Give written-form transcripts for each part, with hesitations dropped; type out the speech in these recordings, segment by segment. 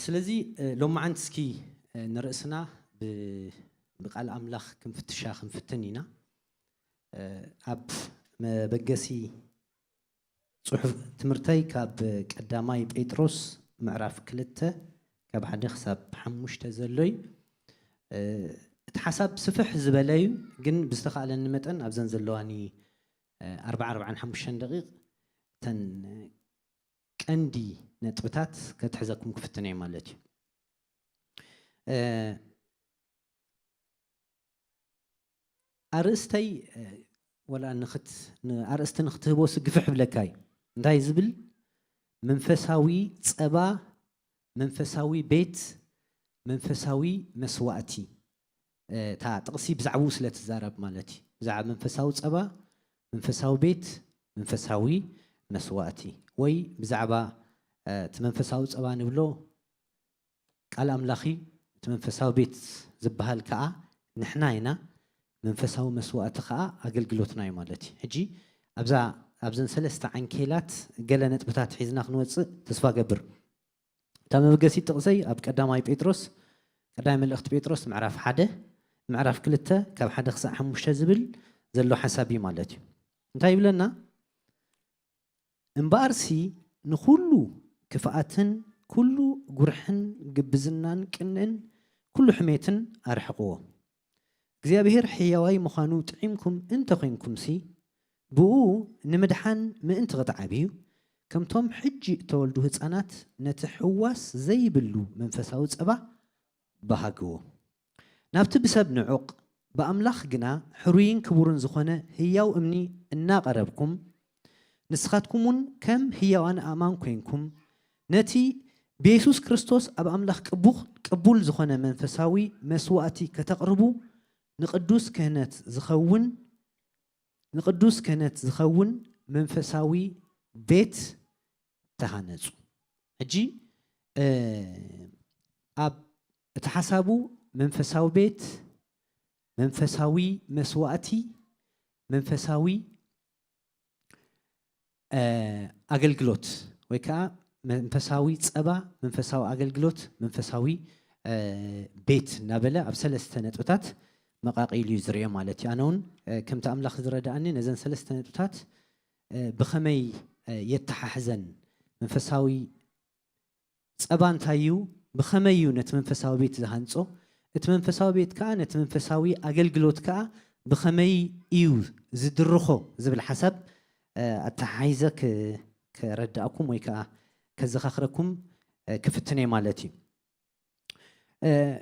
ስለዚህ ሎማዓንቲ እስኪ ንርእስና ብቃል ኣምላኽ ክንፍትሻ ክንፍትን ኢና ኣብ መበገሲ ጽሑፍ ትምህርተይ ካብ ቀዳማይ ጴጥሮስ ምዕራፍ 2 ካብ 1 ክሳብ 5 ዘሎይ እቲ ሓሳብ ስፍሕ ዝበለዩ ግን ብዝተኻለኒ መጠን ኣብዘን ዘለዋኒ 45 ደቂቕ ተን ቀንዲ ነጥብታት ከተሕዘኩም ክፍትን እየ ማለት እዩ ኣርእስተይ ወላ ኣርእስቲ ንኽትህቦ ስግፍሕ ብለካይ እንታይ ዝብል መንፈሳዊ ፀባ መንፈሳዊ ቤት መንፈሳዊ መስዋእቲ እታ ጥቕሲ ብዛዕባኡ ስለ ትዛረብ ማለት እዩ ብዛዕባ መንፈሳዊ ፀባ መንፈሳዊ ቤት መንፈሳዊ መስዋእቲ ወይ ብዛዕባ እቲ መንፈሳዊ ፀባ ንብሎ ቃል ኣምላኺ እቲ መንፈሳዊ ቤት ዝበሃል ከዓ ንሕና ኢና መንፈሳዊ መስዋእቲ ከዓ ኣገልግሎትና እዩ ማለት እዩ ሕጂ ኣብዘን ሰለስተ ዓንኬላት ገለ ነጥብታት ሒዝና ክንወፅእ ተስፋ ገብር እታ መበገሲት ጥቕሰይ ኣብ ቀዳማይ ጴጥሮስ ቀዳማይ መልእኽቲ ጴጥሮስ ምዕራፍ 1 ምዕራፍ 2 ካብ 1 ክሳብ 5 ዝብል ዘሎ ሓሳብ እዩ ማለት እዩ እንታይ ይብለና እምበኣርሲ ንኩሉ ክፍኣትን ኩሉ ጉርሕን ግብዝናን ቅንዕን ኩሉ ሕሜትን ኣርሕቕዎ እግዚአብሔር ሕያዋይ ምዃኑ ጥዒምኩም እንተኮይንኩምሲ ብኡ ንምድሓን ምእንቲ ክትዓብዩ ከምቶም ሕጂ ተወልዱ ህፃናት ነቲ ሕዋስ ዘይብሉ መንፈሳዊ ፀባ ባሃግዎ ናብቲ ብሰብ ንዑቕ ብኣምላኽ ግና ሕሩይን ክቡርን ዝኾነ ህያው እምኒ እናቐረብኩም ንስኻትኩም እውን ከም ህያዋን ኣእማን ኮይንኩም ነቲ ብየሱስ ክርስቶስ ኣብ ኣምላኽ ቅቡል ዝኾነ መንፈሳዊ መስዋእቲ ከተቕርቡ ንቅዱስ ክህነት ዝኸውን መንፈሳዊ ቤት ተሃነጹ ሕጂ ኣብ እቲ ሓሳቡ መንፈሳዊ ቤት መንፈሳዊ መስዋእቲ መንፈሳዊ ኣገልግሎት ወይ ከዓ መንፈሳዊ ፀባ መንፈሳዊ ኣገልግሎት መንፈሳዊ ቤት እናበለ ኣብ ሰለስተ ነጥብታት መቃቂሉ ዝርኦ ማለት እዩ ኣነ እውን ከምቲ ኣምላኽ ዝረዳእኒ ነዘን ሰለስተ ነጥብታት ብኸመይ የተሓሕዘን መንፈሳዊ ፀባ እንታይ እዩ ብኸመይ እዩ ነቲ መንፈሳዊ ቤት ዝሃንፆ እቲ መንፈሳዊ ቤት ከዓ ነቲ መንፈሳዊ ኣገልግሎት ከዓ ብኸመይ እዩ ዝድርኾ ዝብል ሓሳብ ኣተሓሒዘ ክረዳእኩም ወይ ከዓ ከዘኻኽረኩም ክፍትን እየ ማለት እዩ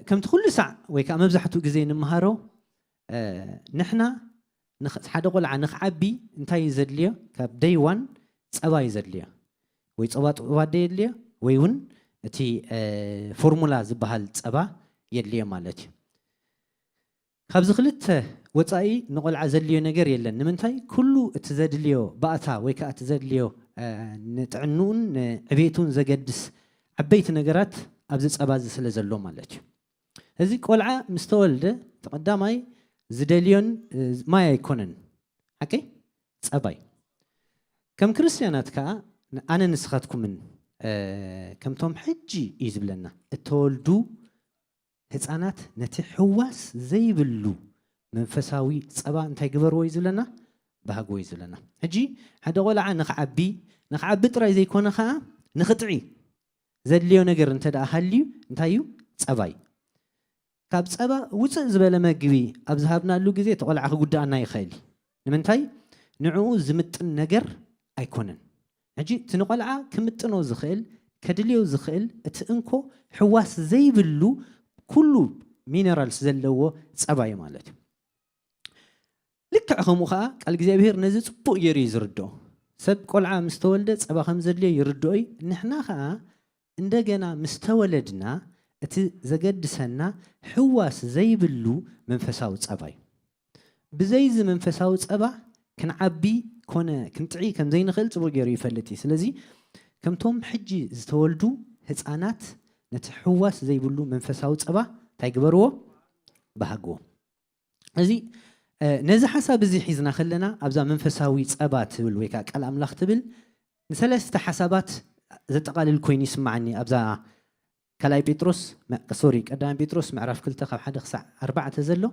ከምቲ ኩሉ ሳዕ ወይ ከዓ መብዛሕትኡ ግዜ ንምሃሮ ንሕና ሓደ ቆልዓ ንኽዓቢ እንታይ እዩ ዘድልዮ ካብ ደይ ዋን ፀባ እዩ ዘድልዮ ወይ ፀባ የድልዮ ወይ እውን እቲ ፎርሙላ ዝበሃል ፀባ የድልዮ ማለት እዩ ካብዚ ክልተ ወፃኢ ንቆልዓ ዘድልዮ ነገር የለን ንምንታይ ኩሉ እቲ ዘድልዮ ባእታ ወይ ከዓ እቲ ዘድልዮ ንጥዕንኡን ንዕቤቱን ዘገድስ ዓበይቲ ነገራት ኣብዚ ፀባ እዚ ስለ ዘሎ ማለት እዩ እዚ ቆልዓ ምስ ተወልደ ተቐዳማይ ዝደልዮን ማይ ኣይኮነን ሓቂ ፀባይ ከም ክርስቲያናት ከዓ ኣነ ንስኻትኩምን ከምቶም ሕጂ እዩ ዝብለና እተወልዱ ህፃናት ነቲ ሕዋስ ዘይብሉ መንፈሳዊ ፀባ እንታይ ግበርዎ እዩ ዝብለና ባህግዎ እዩ ዝብለና ሕጂ ሓደ ቆልዓ ንኽዓቢ ጥራይ ዘይኮነ ከዓ ንኽጥዒ ዘድልዮ ነገር እንተደኣ ሃልዩ እንታይ እዩ ፀባ እዩ ካብ ፀባ ውፅእ ዝበለ መግቢ ኣብ ዝሃብናሉ ግዜ ተቆልዓ ክጉዳእና ይኽእል ንምንታይ ንዕኡ ዝምጥን ነገር ኣይኮነን ሕጂ እቲ ንቆልዓ ክምጥኖ ዝኽእል ከድልዮ ዝኽእል እቲ እንኮ ሕዋስ ዘይብሉ ኩሉ ሚነራልስ ዘለዎ ፀባ እዩ ማለት እዩ ልክዕ ከምኡ ከዓ ቃል እግዚኣብሔር ነዚ ፅቡቅ ገይሩ እዩ ዝርድኦ ሰብ ቆልዓ ምስ ተወልደ ፀባ ከም ዘድልዮ ይርድኦ እዩ ንሕና ከዓ እንደገና ምስ ተወለድና እቲ ዘገድሰና ሕዋስ ዘይብሉ መንፈሳዊ ፀባ እዩ ብዘይዚ መንፈሳዊ ፀባ ክንዓቢ ኮነ ክንጥዒ ከም ዘይንኽእል ፅቡቅ ገይሩ ይፈልጥ እዩ ስለዚ ከምቶም ሕጂ ዝተወልዱ ህፃናት ነቲ ሕዋስ ዘይብሉ መንፈሳዊ ፀባ እንታይ ግበርዎ ባህግዎ እዚ ነዚ ሓሳብ እዚ ሒዝና ከለና ኣብዛ መንፈሳዊ ፀባ ትብል ወይ ከዓ ቃል ኣምላኽ ትብል نسلست حسابات زتقالل كوين يسمعني أبزا كلاي بيتروس سوري قدام بيتروس معرف كلتا خاب حدا خسع 4 تزلو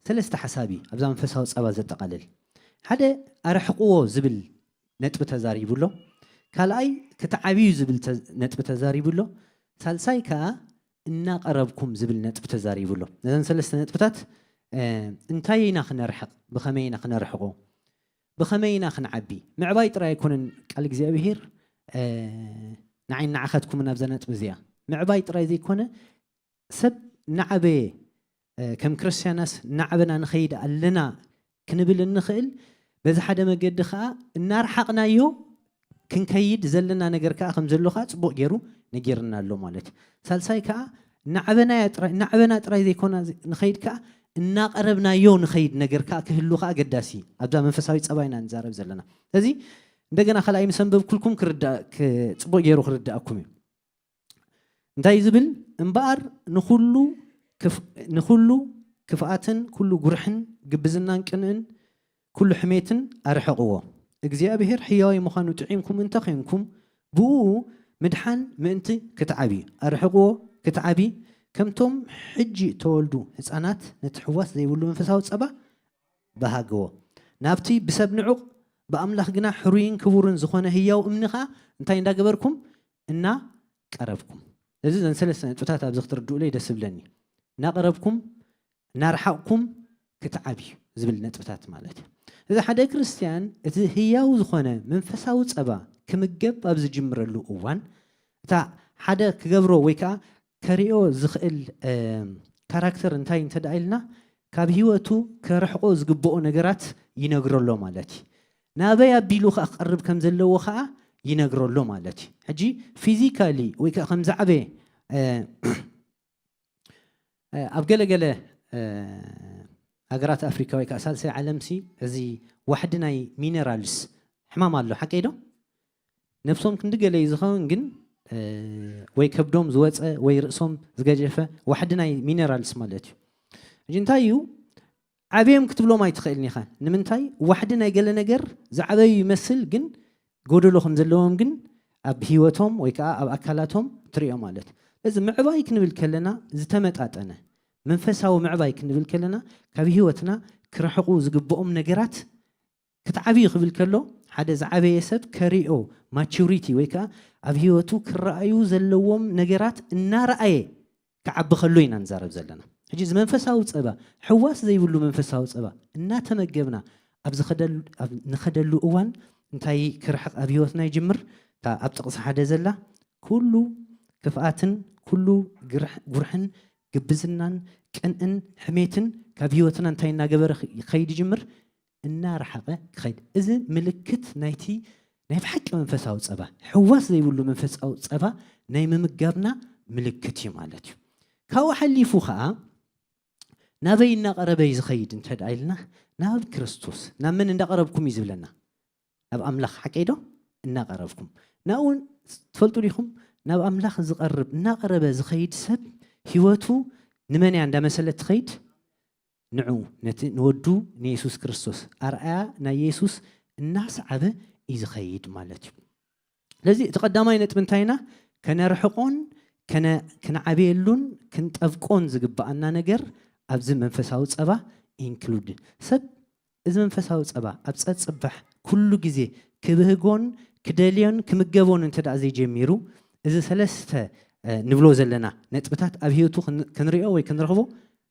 ثلاثة حسابي أبزا منفسها وصابا زتقالل حدا أرحقوه زبل نتب تزاريبو له كالاي كتعابيو زبل نتب تزاريبو له ثالثاي كا إنا قربكم زبل نتب تزاريبو له إذن ثلاثة نتبتات انتاينا خنرحق بخمينا خنرحقو بخمينا خنعبي معباي ترى يكون قال እግዚአብሔር نعين نعختكم من أبزانات مزيا معباي ترى زي كونه سب نعبي كم كريستياناس نعبنا نخيد لنا كنبل النخيل بذا حدا ما قد خا النار حقنا يو كنكيد زلنا نجر كا خم زلو خا صبو جيرو نجيرنا له مالك ثالثاي كا نعبنا ترى زي كونه نخيد كا إن قربنا يو نخيد نجر كا كهلو خا قداسي أبدا منفساوي صباينا نزارب زلنا هذه دقنا خلاي مسبب كلكم كردا كصبو جيرو كرداكم انتي زبل انبار نخلو كفاءتن كل جرحن جبزنا كنن كل حميتن أرحقوه እግዚአብሔር ሕያው مخانو تعيمكم انت خينكم بو مدحن منت كتعبي أرحقوه كتعبي كمتم حجي تولدو هسانات نتحواس زي يقولوا منفساو صبا بهاجو نابتي بسبب نعق بأملاخ جنا حروين كبورن زخانة هياو امنخا انتي ندا جبركم إنا قربكم لذا ثلاث نتفتات أبزختر الدولي دسبلني نقربكم نرحقكم كتعبي زبل نتفتات مالتي إذا حدا كريستيان إذا هياو زخانة منفساو صبا كمجب أبز جمر له أوان تا حدا كجبرو ويكا كريو زخل كاركتر انتي انتدعيلنا كابهيوتو كرحقو زقبقو نجرات ينقرو له مالتي نابيا بيلوخ أقرب كم زلو خا ينقرو له مالتي حجي فيزيكالي ويكا خمز عبي أبقى أقرات أفريقيا ويكا أساسي عالمسي زي واحدنا مينرالز حمام الله حكيدو نفسهم كندق لي زخون جن ويكبدوم زوات ويرسم زجاجفة واحدنا مينرالز مالتي جنتايو عبيهم كتب له ما يتخيلني خان نمنتاي واحدنا يقال نجر زعبي يمثل جن قولوا لهم زلهم جن أب هيوتهم ويكا أب أكلاتهم تريهم مالت لازم معباي كنبل كلنا زتمت أنا منفسها ومعباي كنبل كلنا كبهيوتنا كرحقو زقبهم نجرات كتعبي قبل كله حدا زعبي يسب كريو ماتشوريتي ويكا أب هيوتو كرأيو زلهم نجرات النار أي كعب خلوينا نزارب زلنا حجز منفساو صبا حواس زي يقولوا منفساو صبا إننا تمجبنا أبز نخدلو أوان انتي كرحق أبيوتنا يجمر تا أبتقص حدا زلا كله كفاءتن كله جرحن جبزنان كأن حميتن كأبيوتنا انتي ناجبر خيد يجمر النار حقه خيد إذن ملكت نايتي نايف حق منفساو صبا حواس زي يقولوا منفساو صبا نايم مجبنا ملكتي مالتي كاو حلي فوخا نابي نقربي زخيد انت دايلنا ناب كريستوس نامن نقربكم يزبلنا ناب املاخ حقيدو نقربكم ناون تفلطوا ليكم ناب املاخ زقرب نقرب زخيد سب هيوتو نمني عند مساله تخيد نعو نودو نيسوس كريستوس ارآ نا يسوس الناس عبه يزخيد مالتي لذي تقدماي نتمنتاينا كنرحقون كنا عبيلون كنت أفقون زقبأنا نجر أبز منفساو صبا include سب إذا منفساو صبا أبسط صبح كل جزء كبهجون كدليون كمجبون أنت دعزي جميرو إذا ثلاثة نبلو زلنا نتبتات أبيوتو كنريئو ويكنرهبو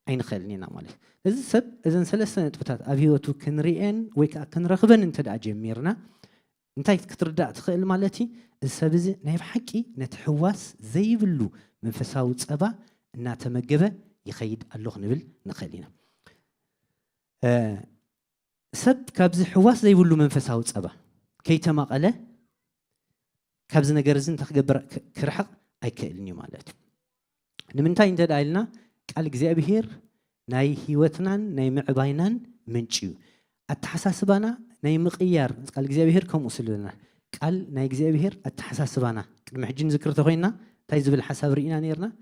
أين خلنينا مالي إذا سب إذا ثلاثة نتبتات أبيوتو كنريئن ويكنرخبن أنت دع جميرنا انتي كتردع تخيل مالتي السبز نايف حكي نتحواس زي بلو منفساو صبا إنها تمجبه يخيد اللغ نبل نخلينا سب كابز حواس زي بلو منفساو صبا كي تماقله كابز نجرزن تخجبر كرحق أي كألني مالتي نمنتاي انت دايلنا قال እግዚአብሔር ناي هيوتنان ناي معباينان منشيو التحساسبانا ناي مقيار قال እግዚአብሔር كم وصلنا قال ناي እግዚአብሔር التحساسبانا قدم حجين ذكرته خوينا تايز بالحساب رئينا نيرنا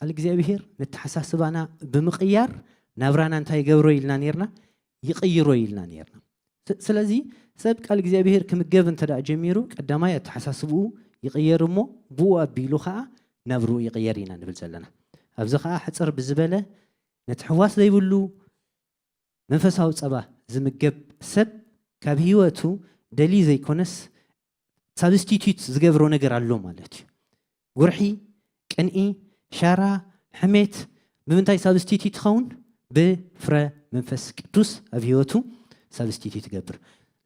قال እግዚአብሔር نتحساسبانا بمقيار نابرانا انتاي قبرو يلنا نيرنا يقيرو يلنا نيرنا ስለዚህ ሰብ ቃል እግዚአብሔር ክምገብ እንተዳ ጀሚሩ ቀዳማይ አተሐሳስቡ ይቀየርሞ ብኡ አቢሉ ኸዓ ነብሩ ይቀየር ኢና ንብል ዘለና ኣብዚ ኸዓ ሕፅር ብዝበለ ነቲ ሕዋስ ዘይብሉ መንፈሳዊ ፀባ ዝምገብ ሰብ ካብ ህይወቱ ደሊ ዘይኮነስ ሳብስቲቱት ዝገብሮ ነገር ኣሎ ማለት እዩ ጉርሒ ቅንኢ ሻራ ሕሜት ብምንታይ ሳብስቲቱት ይኸውን ብፍረ መንፈስ ቅዱስ ኣብ ህይወቱ ሳብስቲቱት ይገብር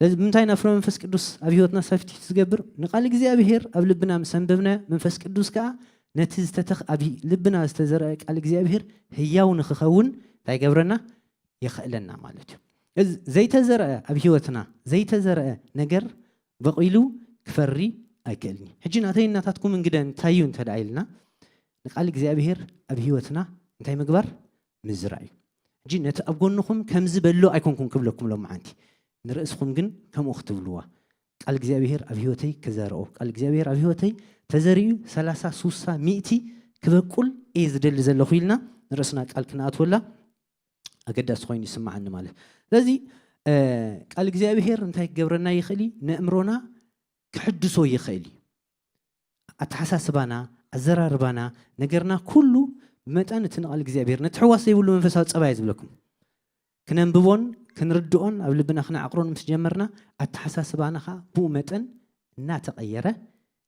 ለዚ ብምንታይ ና ፍረ መንፈስ ቅዱስ ኣብ ህይወትና ሳብስቲቱት ዝገብር ንቃል እግዚኣብሔር ኣብ ልብና ምስ ኣንበብና መንፈስ ቅዱስ ከዓ ነቲ ኣብ ልብና ዝተዘርአ ቃል እግዚኣብሔር ህያው ንክኸውን እንታይ ገብረና ይኽእለና ማለት እዩ ዘይተዘርአ ኣብ ህይወትና ዘይተዘርአ ነገር በቂሉ ክፈሪ ኣይክእልኒ ሕጂ ናተይ እናታትኩም እንግደ እንታይ እዩ እንተዳ ኢልና ንቃል እግዚኣብሔር ኣብ ህይወትና እንታይ ምግባር ምዝራእ እዩ ሕጂ ነቲ ኣብ ጎንኹም ከምዚ በሎ ኣይኮንኩም ክብለኩም ሎም መዓንቲ ንርእስኹም ግን ከምኡ ክትብልዋ ቃል እግዚኣብሔር ኣብ ህይወተይ ክዘርኦ ቃል እግዚአብሔር ኣብ ህይወተይ ተዘሪኡ 30 60 100 ክበቁል እየ ዝደሊ ዘለኹ ኢልና ንርእስና ቃል ክነኣትወላ ኣገዳሲ ኮይኑ ይስማዓኒ ማለት ስለዚ ቃል እግዚኣብሔር እንታይ ክገብረና ይኽእል ንእምሮና ክሕድሶ ይኽእል ኣተሓሳስባና ኣዘራርባና ነገርና ኩሉ ብመጠን እቲ ንቃል እግዚኣብሔር ነቲ ሕዋስ ዘይብሉ መንፈሳዊ ፀባይ ዝብለኩም ክነንብቦን ክንርድኦን ኣብ ልብና ክነዓቅሮን ምስ ጀመርና ኣተሓሳስባና ኸ ብኡ መጠን እናተቐየረ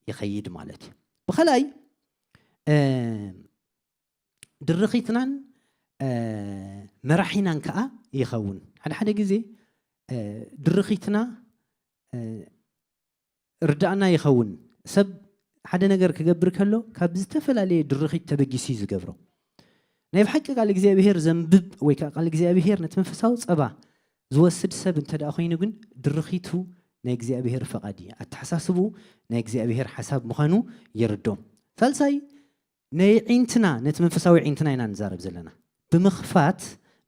ይኸይድ ማለት እዩ ብኸላይ ድርኺትናን መራሒናን ከዓ ይኸውን ሓደ ግዜ ድርኺትና ርዳእና ይኸውን ሰብ ሓደ ነገር ክገብር ከሎ ካብ ዝተፈላለየ ድርኺት ተበጊሲ ዝገብሮ ናይ ብሓቂ ቃል እግዚኣብሔር ዘንብብ ወይ ከዓ ቃል እግዚኣብሔር ነቲ መንፈሳዊ ፀባ ዝወስድ ሰብ እንተዳ ኮይኑ ግን ድርኺቱ ናይ እግዚኣብሔር ፈቃድ እዩ ኣተሓሳስቡ ናይ እግዚኣብሔር ሓሳብ ምዃኑ ይርዶም ሳልሳይ ናይ ዒንትና ነቲ መንፈሳዊ ዒንትና ኢና ንዛረብ ዘለና ብምኽፋት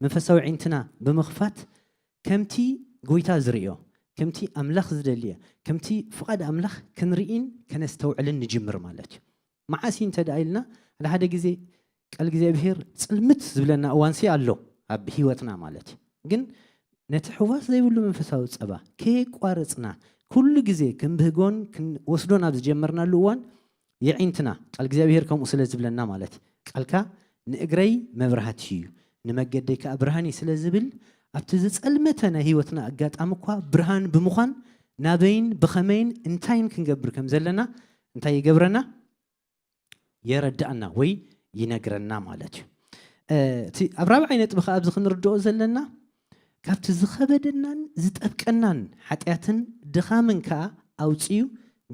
መንፈሳዊ ዒንትና ብምኽፋት ከምቲ ጎይታ ዝርዮ ከምቲ ኣምላኽ ዝደልየ ከምቲ ፍቃድ ኣምላኽ ክንርኢን ከነስተውዕልን ንጅምር ማለት እዩ መዓሲ እንተዳ ኢልና ሓደ ግዜ ቃል እግዚኣብሔር ፅልምት ዝብለና እዋንሲ ኣሎ ኣብ ህይወትና ማለት እዩ ግን ነቲ ሕዋስ ዘይብሉ መንፈሳዊ ፀባ ከየቋረፅና ኩሉ ግዜ ክንብህጎን ክንወስዶን ኣብ ዝጀመርናሉ እዋን የዒንትና ቃል እግዚኣብሔር ከምኡ ስለ ዝብለና ማለት እዩ ቃልካ ንእግረይ መብራህቲ እዩ ንመገደይ ከዓ ብርሃን እዩ ስለ ዝብል ኣብቲ ዝፀልመተ ናይ ህይወትና ኣጋጣሚ እኳ ብርሃን ብምዃን ናበይን ብኸመይን እንታይን ክንገብር ከም ዘለና እንታይ ይገብረና የረዳእና ወይ ይነግረና ማለት እዩ ኣብ ራብዓይ ነጥቢ ከዓ ኣብዚ ክንርድኦ ዘለና ካብቲ ዝኸበደናን ዝጠብቀናን ሓጢኣትን ድኻምን ከዓ ኣውፅዩ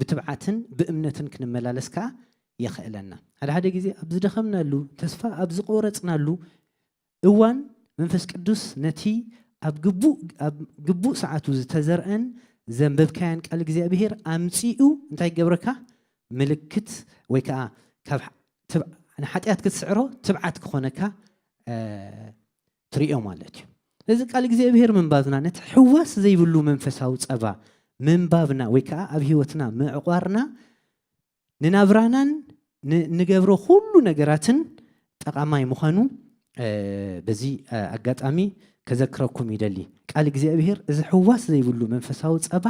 ብትብዓትን ብእምነትን ክንመላለስ ከዓ የኽእለና ሓደ ግዜ ኣብ ዝደኸምናሉ ተስፋ ኣብ ዝቆረፅናሉ እዋን መንፈስ ቅዱስ ነቲ ኣብ ግቡእ ሰዓቱ ዝተዘርአን ዘንበብካያን ቃል እግዚኣብሔር ኣምፂኡ እንታይ ገብረካ ምልክት ወይ ከዓ ካብ ሓጢኣት ክትስዕሮ ትብዓት ክኾነካ ትሪኦ ማለት እዩ እዚ ቃል እግዚኣብሔር ምንባብና ነቲ ሕዋስ ዘይብሉ መንፈሳዊ ፀባ ምንባብና ወይ ከዓ ኣብ ህይወትና ምዕቋርና ንናብራናን ንገብሮ ኩሉ ነገራትን ጠቃማይ ምዃኑ በዚ ኣጋጣሚ ከዘክረኩም ይደሊ ቃል እግዚኣብሔር እዚ ሕዋስ ዘይብሉ መንፈሳዊ ፀባ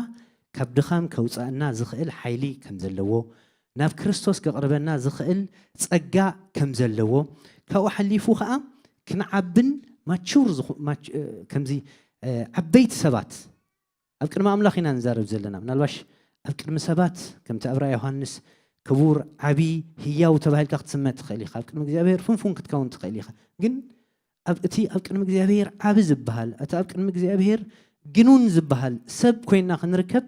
ካብ ድኻም ከውፃእና ዝኽእል ሓይሊ ከም ዘለዎ ናብ ክርስቶስ ከቕርበና ዝኽእል ፀጋ ከም ዘለዎ ካብኡ ሓሊፉ ከዓ ክንዓብን ማቹር ከምዚ ዓበይቲ ሰባት ኣብ ቅድሚ ኣምላኽ ኢና ንዛረብ ዘለና ምናልባሽ ኣብ ቅድሚ ሰባት ከምቲ ኣብ ራእይ ዮሃንስ ክቡር ዓብይ ህያው ተባሂልካ ክትስመዕ ትኽእል ኢኻ ኣብ ቅድሚ እግዚኣብሔር ፍንፉን ክትከውን ትኽእል ኢኻ ግን እቲ ኣብ ቅድሚ እግዚኣብሔር ዓብ ዝበሃል እቲ ኣብ ቅድሚ እግዚኣብሔር ግኑን ዝበሃል ሰብ ኮይንና ክንርከብ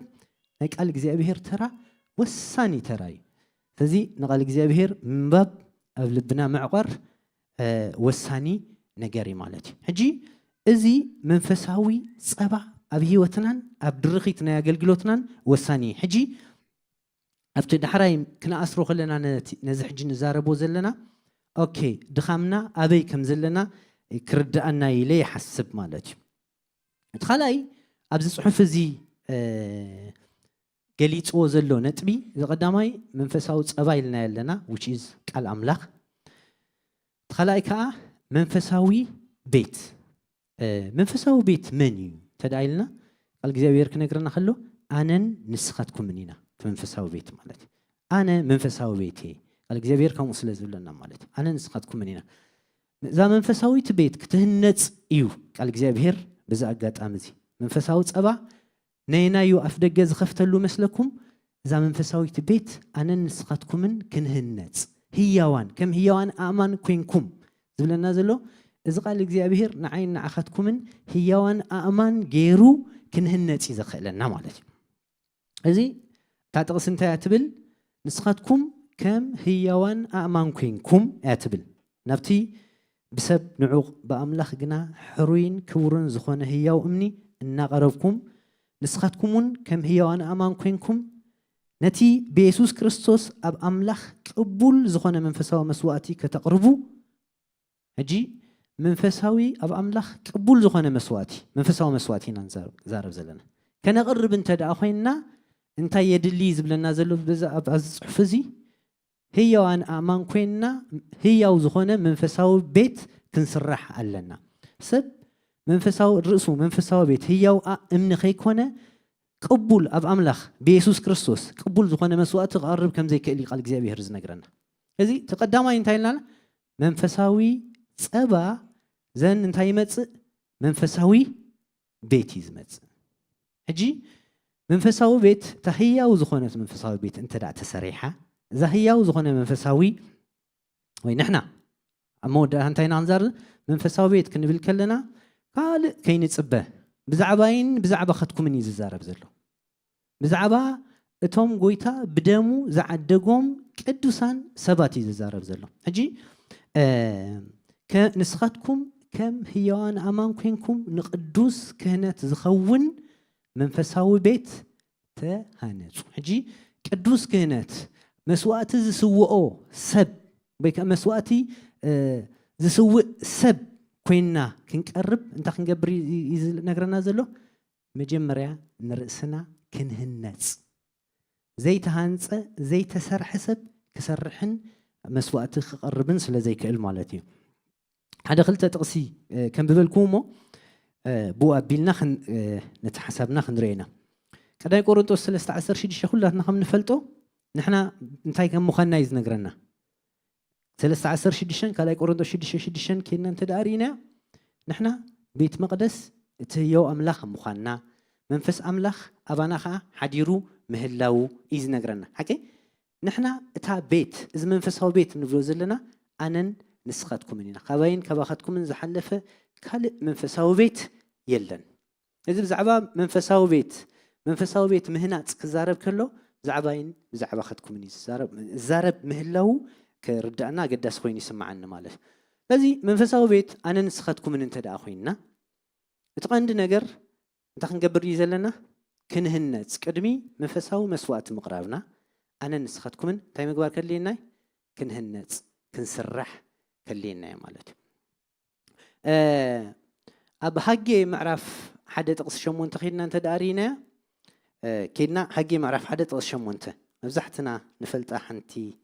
ናይ ቃል እግዚኣብሔር ተራ ወሳኒ ተራ እዩ ስለዚ ንቃል እግዚኣብሔር ምንባብ ኣብ ልብና ምዕቋር ወሳኒ ነገር እዩ ማለት እዩ ሕጂ እዚ መንፈሳዊ ፀባ ኣብ ህይወትናን ኣብ ድርኺት ናይ ኣገልግሎትናን ወሳኒ እዩ ሕጂ ኣብቲ ዳሕራይ ክነኣስሮ ከለና ነዚ ሕጂ ንዛረቦ ዘለና ኦኬ ድኻምና ኣበይ ከም ዘለና ክርዳእና ኢለ ይሓስብ ማለት እዩ እቲ ካልኣይ ኣብዚ ፅሑፍ እዚ ገሊፅዎ ዘሎ ነጥቢ እዚ ቀዳማይ መንፈሳዊ ፀባ ኢልና ኣለና which is ቃል ኣምላኽ እቲ ካልኣይ ከዓ መንፈሳዊ ቤት መን እዩ ተዳኢልና قال እግዚአብሔር ክነግረና ከሎ ኣነን ንስኻትኩም ኢና መንፈሳዊ ቤት ማለት ኣነ መንፈሳዊ ቤቴ قال እግዚአብሔር ከምኡ ስለ ዝብለና ማለት ኣነ ንስኻትኩም ኢና እዛ መንፈሳዊት ቤት ክትህነጽ እዩ قال እግዚአብሔር በዛ አጋጣሚ እዚ መንፈሳዊ ጸባ ነይናዩ ኣፍደገ ዝኸፍተሉ መስለኩም እዛ መንፈሳዊት ቤት ኣነ ንስኻትኩምን ክንህነጽ ህያዋን ከም ህያዋን ኣእማን ኮይንኩም ዝብለና ዘሎ እዚ ቃል እግዚአብሔር ንዓይን ንዓኻትኩምን ህያዋን ኣእማን ገይሩ ክንህነጽ ይዘኽእለና ማለት እዩ እዚ ታጥቕስ እንታይ ትብል ንስኻትኩም ከም ህያዋን ኣእማን ኮይንኩም ትብል ናብቲ بسب نعوق بأملاخ جنا حروين كورن زخانة هيا وأمني النقربكم نسختكمون كم هيا وأنا أمان كينكم نتي بيسوس كريستوس أب أملاخ قبول زخانة منفساوي مسواتي كتقربوا هجي منفساوي أب أملاخ قبول زخانة مسواتي منفساوي مسواتي نزارب زلنا كان قرب انت داخينا انت يدلي زبلنا زلو بز أب حفزي هي وان أمان كوينا هي وزخونة منفساو بيت كنسرح علنا سب منفساو الرسو منفساو بيت هي وأمن خيكونا قبول أب أملاخ بيسوس كريستوس قبول زخونة مسوات تقرب كم زي كألي قال جزابي هرز نقرنا هذي تقدموا ينتهي لنا منفساوي سبا زين انتهي متس منفساوي بيت يزمت هجي منفساو بيت تهيا وزخونة منفساو بيت انت دعت سريحة زهيا وزخنا منفساوي وين احنا امود هانتين انظر منفساوي بيت كنبل كلنا قال كاين صبه بزعبا خدكم من يزارب زلو بزعبا اتوم غويتا بدمو زعدقوم قدوسان سبات يزارب زلو اجي كنسختكم كم هيان امان كينكم نقدوس كهنت زخون منفساوي بيت تهانص اجي قدوس كهنت مسواتي زسوؤو سب بيك مسواتي زسوء سب كوينا كنقرب انت كنقبر نغرنا زلو مجمريا نرسنا كنهنص زي تهانص زي تسرح سب كسرحن مسواتي قربن سلا زي كل مالتي هذا خلت تقسي كم ببلكومو بو ابيلنا نتحسبنا خنرينا كدا يقرنطوس 13 شي كلنا خم نفلطو نحنا انتي كم مخنا يزنقرنا 13 شدشن كلا يقرنطوس شدشن كنا انت دارينا نحنا بيت مقدس تيو املاخ مخنا منفس املاخ اباناخا حديرو مهلاو يزنقرنا حكي نحنا اتا بيت اذا منفساو بيت نبلو زلنا انن نسختكم مننا خباين كباختكم من زحلفه كل منفساو بيت يلن اذا بزعبا منفساو بيت مهنات كزارب كله زعباين زعبا خدكم مني زارب مهلاو كردعنا قداس خوين يسمعنا ماله لذي منفساو بيت انا نسختكم من انت دا خويننا اتقند نجر انت خنقبر يزلنا كنهنت قدمي منفساو مسوات مقرابنا انا نسختكم من تاي مغبار كلينا كنهنت كنسرح كلينا مالت اب حقي معرف حد تقص شمون تخيلنا انت دارينا كيدنا حقي معرف حدا تغشم وانت مزحتنا نفلت حنتي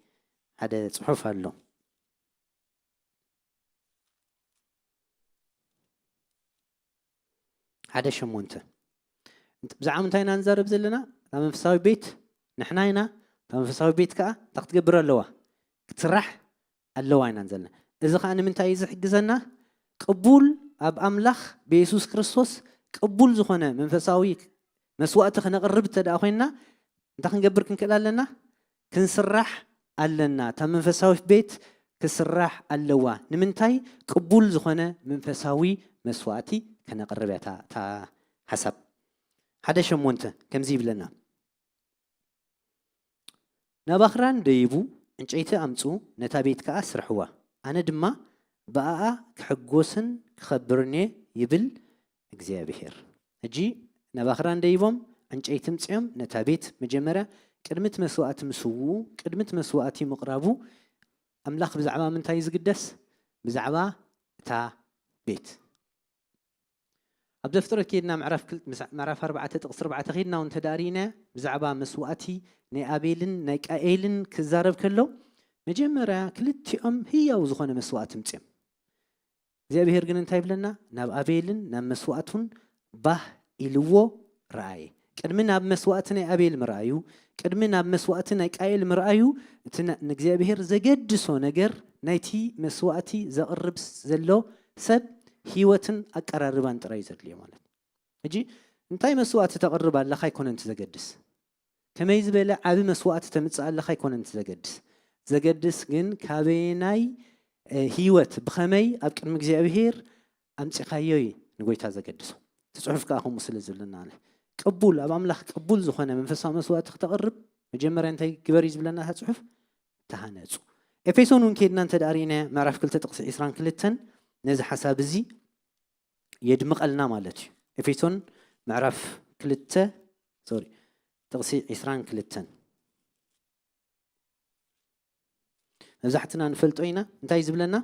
حدا صحف له حدا شمونت انت بزعم انتينا نزرب زلنا تمام فساوي بيت نحنا هنا تمام فساوي بيت كا تقبر اللوا تسرح اللوا هنا نزلنا اذا كان من تاي يحجزنا قبول اب املاخ بيسوس كريستوس قبول زخونه منفساوي مسوات خنا قربت تداخينا انت خنقبر كنكلالنا كنسرح علنا تا منفساوي بيت كسرح اللوا نمنتاي قبول زخونه منفساوي مسواتي كنا قربيتا تا حسب هذا شمونت كم زيب لنا نباخران ديبو انچيته امصو نتا بيت كاسرحوا انا دما بقى كحغوسن خبرني يبل እግዚአብሔር اجي نباخران ديبوم انچيتم صيم نتا بيت مجمره قدمت مسوات مسو قدمت مسواتي مقرابو املاخ بزعما منتاي زقدس بزعما تا بيت ابدفتر كيدنا معرف 4 تقص 4 تخيدنا وانت دارينا بزعبا مسواتي ني ابيلن ني قايلن كزارب كلو مجمره كلتيام هي وزخونه مسوات مصيم እግዚአብሔር ግን እንታይ ብለና ናብ አቤልን ናብ መስዋዕቱን ባህ ኢልዎ رأي قدمنا بمسواتنا أبيل مرأيو قدمنا بمسواتنا قايل مرأيو نجزابير زجدسو نجر نايتي مسواتي زقرب زلو سب هيوتن أقرربان تراي زدلي مالت اجي انتي مسوات تقرب الله خا يكون انت زجدس كما يزبل عبي مسوات تمص الله خا يكون انت زجدس ግን ካበናይ ህይወት بخمي اب قدم እግዚአብሔር امصخايي ንጎይታ ዘገድሶ ተጽሑፍ ካኹም ስለዝልና አለ ቅቡል ኣብ አምላኽ ቅቡል ዝኾነ መንፈሳዊ መስዋዕት ተቀርብ መጀመሪያ እንታይ ግበር ይዝብለና ተጽሑፍ ተሃነጹ ኤፌሶን ወንጌልና እንተ ዳሪና ምዕራፍ 2 ጥቅስ 22 ነዚ ሐሳብ እዚ የድምቀልና ማለት እዩ ኤፌሶን ምዕራፍ 2 ጥቅስ 22 مزحتنا نفلطوينا انتي زبلنا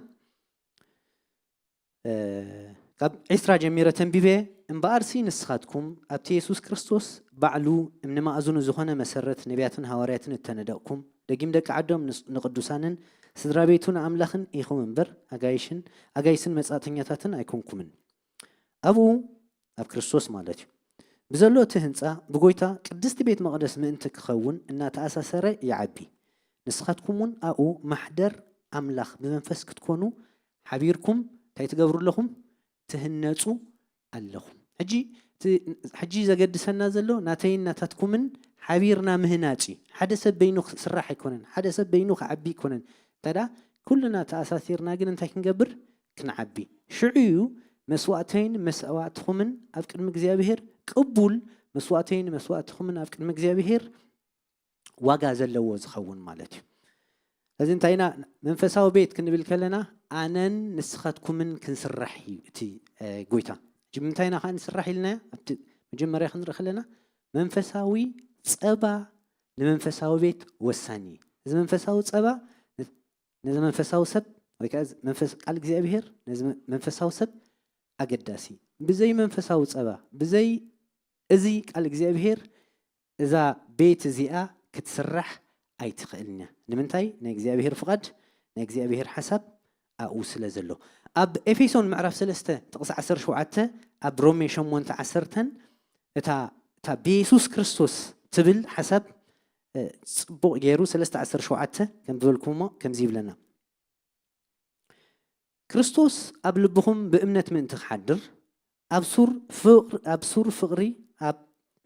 قب عسرا جميرة تنبيبه انبارسي نسخاتكم ابتي يسوس كريستوس بعلو من ما أظن زخنا مسرت نبياتن هوارياتن التندقكم دقيم دك عدم نقدسانن سدرابيتون أملاخن إيخو منبر أغايسن مساتنياتاتن أيكونكمن أبو كريستوس مالتي بزلو تهنسا بقويتا قدست بيت مقدس من انتك خون إنها تأساسر يعبي نسخاتكمون أو محدر أملاخ بمنفس كتكونوا حبيركم تيتقبروا لهم تهنتوا اللهم حجي زقد سنة زلو ناتين ناتاتكمن حبيرنا مهناتي حدث بينو سراح يكونن حدث بينو عبي يكونن تدا كلنا تأساسيرنا قلنا نتاكن قبر كنعبي شعيو مسواتين مسواتكمن أفكر مجزيابهر قبول مسواتين أفكر مجزيابهر واقع زلو زخون مالتي لازم تاينا منفساو بيت كنبل كلنا أنا نسختكم من كنسرحي تي قويتا جم تاينا خان نسرحي لنا مجمع ريخ نرخ لنا منفساوي صبا لمنفساو بيت والثاني إذا منفساو صبا نزم منفساو سب وكاز منفس قال እግዚአብሔር نزم منفساو سب أقداسي بزي منفساو صبا بزي إزي قال እግዚአብሔር إذا بيت زيئة كتسرح أي تخيلنا نمنتاي نجزيابير فقد نجزيابير حسب أوصل زلو أب إفيسون معرف سلسته تقص 10 شوعته أب رومي شمون 10 تا بيسوس كريستوس تبل حسب بو غيرو سلسته 10 شوعته كم بقولكم كم زيب لنا كريستوس أب لبهم بأمنة من تحدر أبصر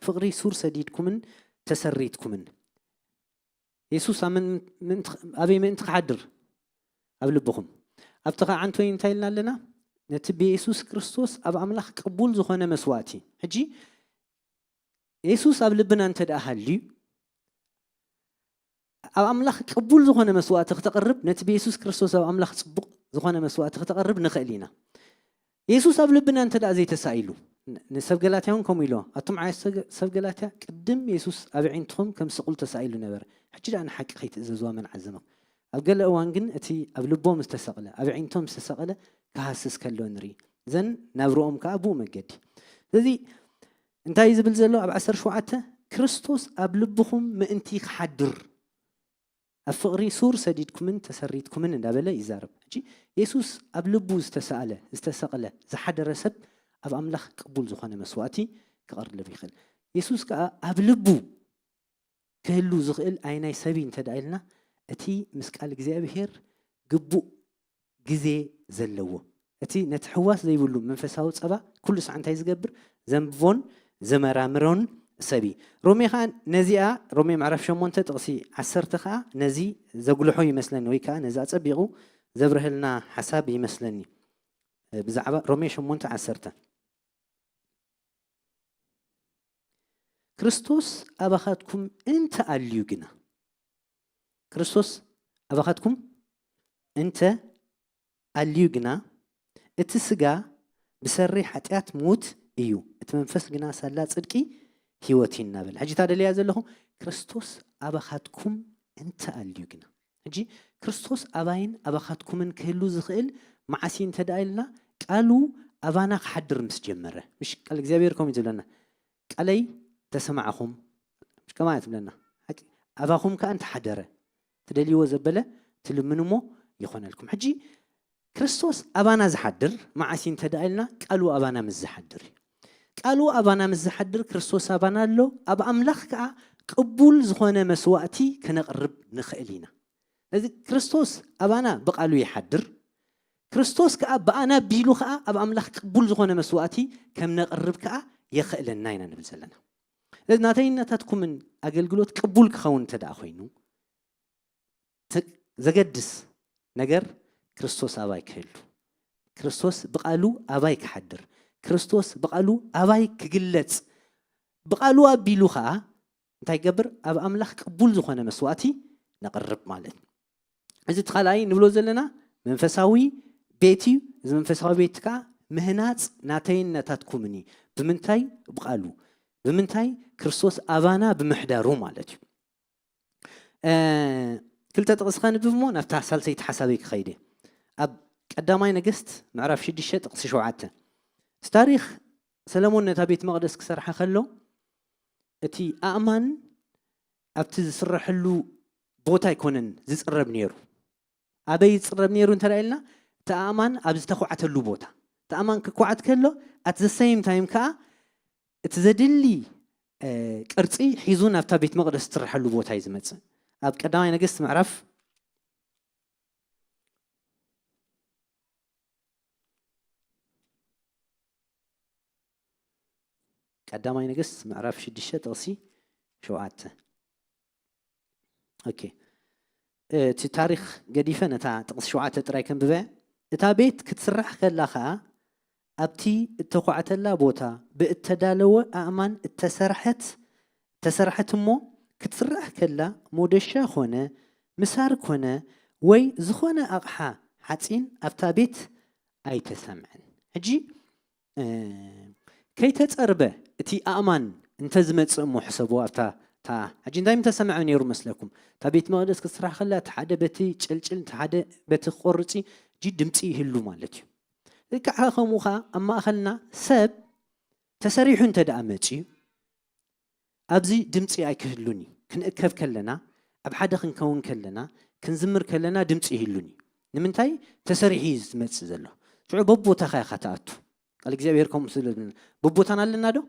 فقري سور سديدكمن تسريتكمن يسوس من أبي من تحدر قبل بخم أبتقى عن توين تايلنا لنا نتبي يسوس كريستوس أب أملاخ قبول زخنا مسواتي هجي يسوس قبل بنا أنت أهلي أب أملاخ قبول زخنا مسواتي تقرب نتبي يسوس كريستوس أب أملاخ صبق زخنا مسواتي تقرب نخلينا يسوس قبل بنا أنت زي تسائلو نسب جلاتهم كميلو أتم عايز سب جلاتها قدم يسوس أبعينتهم كم سقول تسائلوا نبر حجي أنا حق خيت إزازوا من عزمه أقول وانجن أتي أبلبهم مستسقلة أبعينتهم مستسقلة كهاسس كلونري زن نبرهم كأبو مجد ذي أنت عايز بلزلو أب 10 شوعته كريستوس أبلبهم ما أنتي حدر الفقري سور سديدكم من تسريتكم من دابلا يزارب حجي يسوس أبلبو استسقلة زحدر رسب أب أملاخ قبول زخانة مسواتي كقرر لبيخل يسوس كأبلبو كهلو زغل أيناي سبين تدعيلنا أتي مسكال እግዚአብሔር قبو جزي زلوه أتي نتحواس زي بقولوا منفساو صبا كل ساعة انتي زقبر زنبون زمرامرون سبي رومي خان نزيئة رومي معرف شمون تتغسي عسرتخا نزي زقلحو يمثلني ويكا نزي أتصبيغو زبرهلنا حساب يمثلني بزعبا رومي شمون تعسرته كريستوس أبخاتكم أنت أليوجنا كريستوس أبخاتكم أنت أليوجنا اتسقى بسري حتيات موت إيو اتمنفس جنا سلات صدقي هيوتي النابل هجي تاد اللي يازلهم كريستوس أبخاتكم أنت أليوجنا هجي كريستوس أباين أبخاتكم من كهلو زخيل معسين تدايلنا قالوا أبانا حدر مسجمرة مش قال እግዚአብሔርكم يزلنا قالي تسمعهم مش كما يتبلنا أباهم كأنت حدره تدلي وزبله تلمنمو يخون لكم حجي كريستوس أبانا زحدر مع سين تدايلنا قالوا أبانا مزحدر ቃሉ አባና ምዝሐድር ክርስቶስ አባና አሎ አብ አምላኽ ከዓ ቅቡል ዝኾነ መስዋዕቲ ከነቅርብ ንኽእል ኢና እዚ ክርስቶስ አባና በቃሉ ይሐድር ክርስቶስ ከዓ በአና ቢሉ ከዓ አብ አምላኽ ቅቡል ዝኾነ መስዋዕቲ ከም ነቅርብ ከዓ የኽእለና ኢና ንብል ዘለና እዚ ናተይነታትኩምን አገልግሎት ቅቡል ክኸውን ተደኣ ኮይኑ ዘገድስ ነገር ክርስቶስ አባይ ክህሉ ክርስቶስ በቃሉ አባይ ክሐድር ክርስቶስ በቃሉ አባይ ክግለጽ በቃሉ አቢሉ ከዓ እንታይ ገብር አብ አምላኽ ቅቡል ዝኾነ መስዋዕቲ ነቅርብ ማለት እዚ ተኻላይ ንብሎ ዘለና መንፈሳዊ ቤቲ እዚ መንፈሳዊ ቤት ከዓ ምህናጽ ናተይነታትኩምኒ ብምንታይ በቃሉ ብምንታይ ክርስቶስ አባና ብምሕዳሩ ማለት እዩ ክልተ ጥቕስ ኸንብብ እሞ ናብታ ሳልሰይቲ ሓሳበይ ክኸይደ ኣብ ቀዳማይ ነገሥት ምዕራፍ 6 ጥቕሲ 7 ታሪክ ሰለሞን ነታ ቤት መቅደስ ክሰርሐ ከሎ እቲ ኣእማን ኣብቲ ዝስረሐሉ ቦታ ይኮነን ዝፅረብ ነይሩ ኣበይ ዝፅረብ ነይሩ እንተራእልና እቲ ኣእማን ኣብ ዝተኳዓተሉ ቦታ እቲ ኣእማን ክኳዓት ከሎ ኣት ዘ ሴም ታይም ከዓ እቲ ዘድሊ ቅርፂ ሒዙ ናብታ ቤት መቅደስ ዝስረሐሉ ቦታ እዩ ዝመፅእ ኣብ ቀዳማይ ነገሥት ምዕራፍ ቀዳማይ ነገሥት ምዕራፍ 6 ጥቕሲ 7 ኦኬ እቲ ታሪክ ገዲፈ ነታ ጥቕሲ 7 ጥራይ ከንብበ እታ ቤት ክትስራሕ ከላ ከዓ ኣብቲ እተኳዓተላ ቦታ ብእተዳለወ ኣእማን ተሰርሐት እሞ ክትስራሕ ከላ ሞደሻ ኮነ ምሳር ኮነ ወይ ዝኾነ ኣቕሓ ሓፂን ኣብታ ቤት ኣይተሰምዐን ሕጂ ከይተፀርበ እቲ ኣእማን እንተዝመፅእ እሞ ሕሰቦ ኣብታ ሕጂ እንታይ ምተሰምዐ ነይሩ መስለኩም እታ ቤት መቅደስ ክትስራሕ ከላ እቲ ሓደ በቲ ጭልጭል እቲ ሓደ በቲ ክቆርፂ እጂ ድምፂ ይህሉ ማለት እዩ ከዓ ከምኡ ከዓ ኣብ ማእኸልና ሰብ ተሰሪሑ እንተደኣ መፅዩ ኣብዚ ድምፂ ኣይክህሉኒ ክንእከብ ከለና ኣብ ሓደ ክንከውን ከለና ክንዝምር ከለና ድምፂ ይህሉኒ ንምንታይ ተሰሪሑ ዝመፅእ ዘሎ ሽዑ በቦታ ኸ ኢኻ ተኣቱ ቃል እግዚኣብሔር ከምኡ ስለዝብለና በቦታና ኣለና ዶ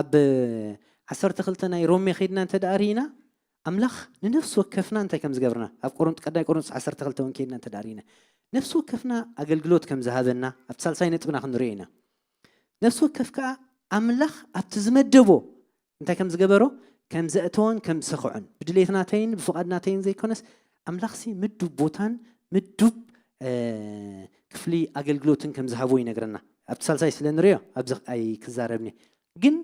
ኣብ 12 ናይ ሮሜ ኸይድና እንተደኣ ሪኢና ኣምላኽ ንነፍሲ ወከፍና እንታይ ከም ዝገብርና ኣብ ቀዳይ ቆሮንቶስ 12 እውን ከይድና እንተደኣ ሪኢና ነፍሲ ወከፍና ኣገልግሎት ከም ዝሃበና ኣብቲ ሳልሳይ ነጥብና ክንሪኦ ኢና ነፍሲ ወከፍ ከዓ ኣምላኽ ኣብቲ ዝመደቦ እንታይ ከም ዝገበሮ ከም ዘእተወን ከም ዝሰኽዑን ብድሌትናተይን ብፍቓድናተይን ዘይኮነስ ኣምላኽሲ ምዱብ ቦታን ምዱብ ክፍሊ ኣገልግሎትን ከም ዝሃቦ ይነግረና ኣብቲ ሳልሳይ ስለ ንሪኦ ኣብዚ ኣይክዛረብኒ ግን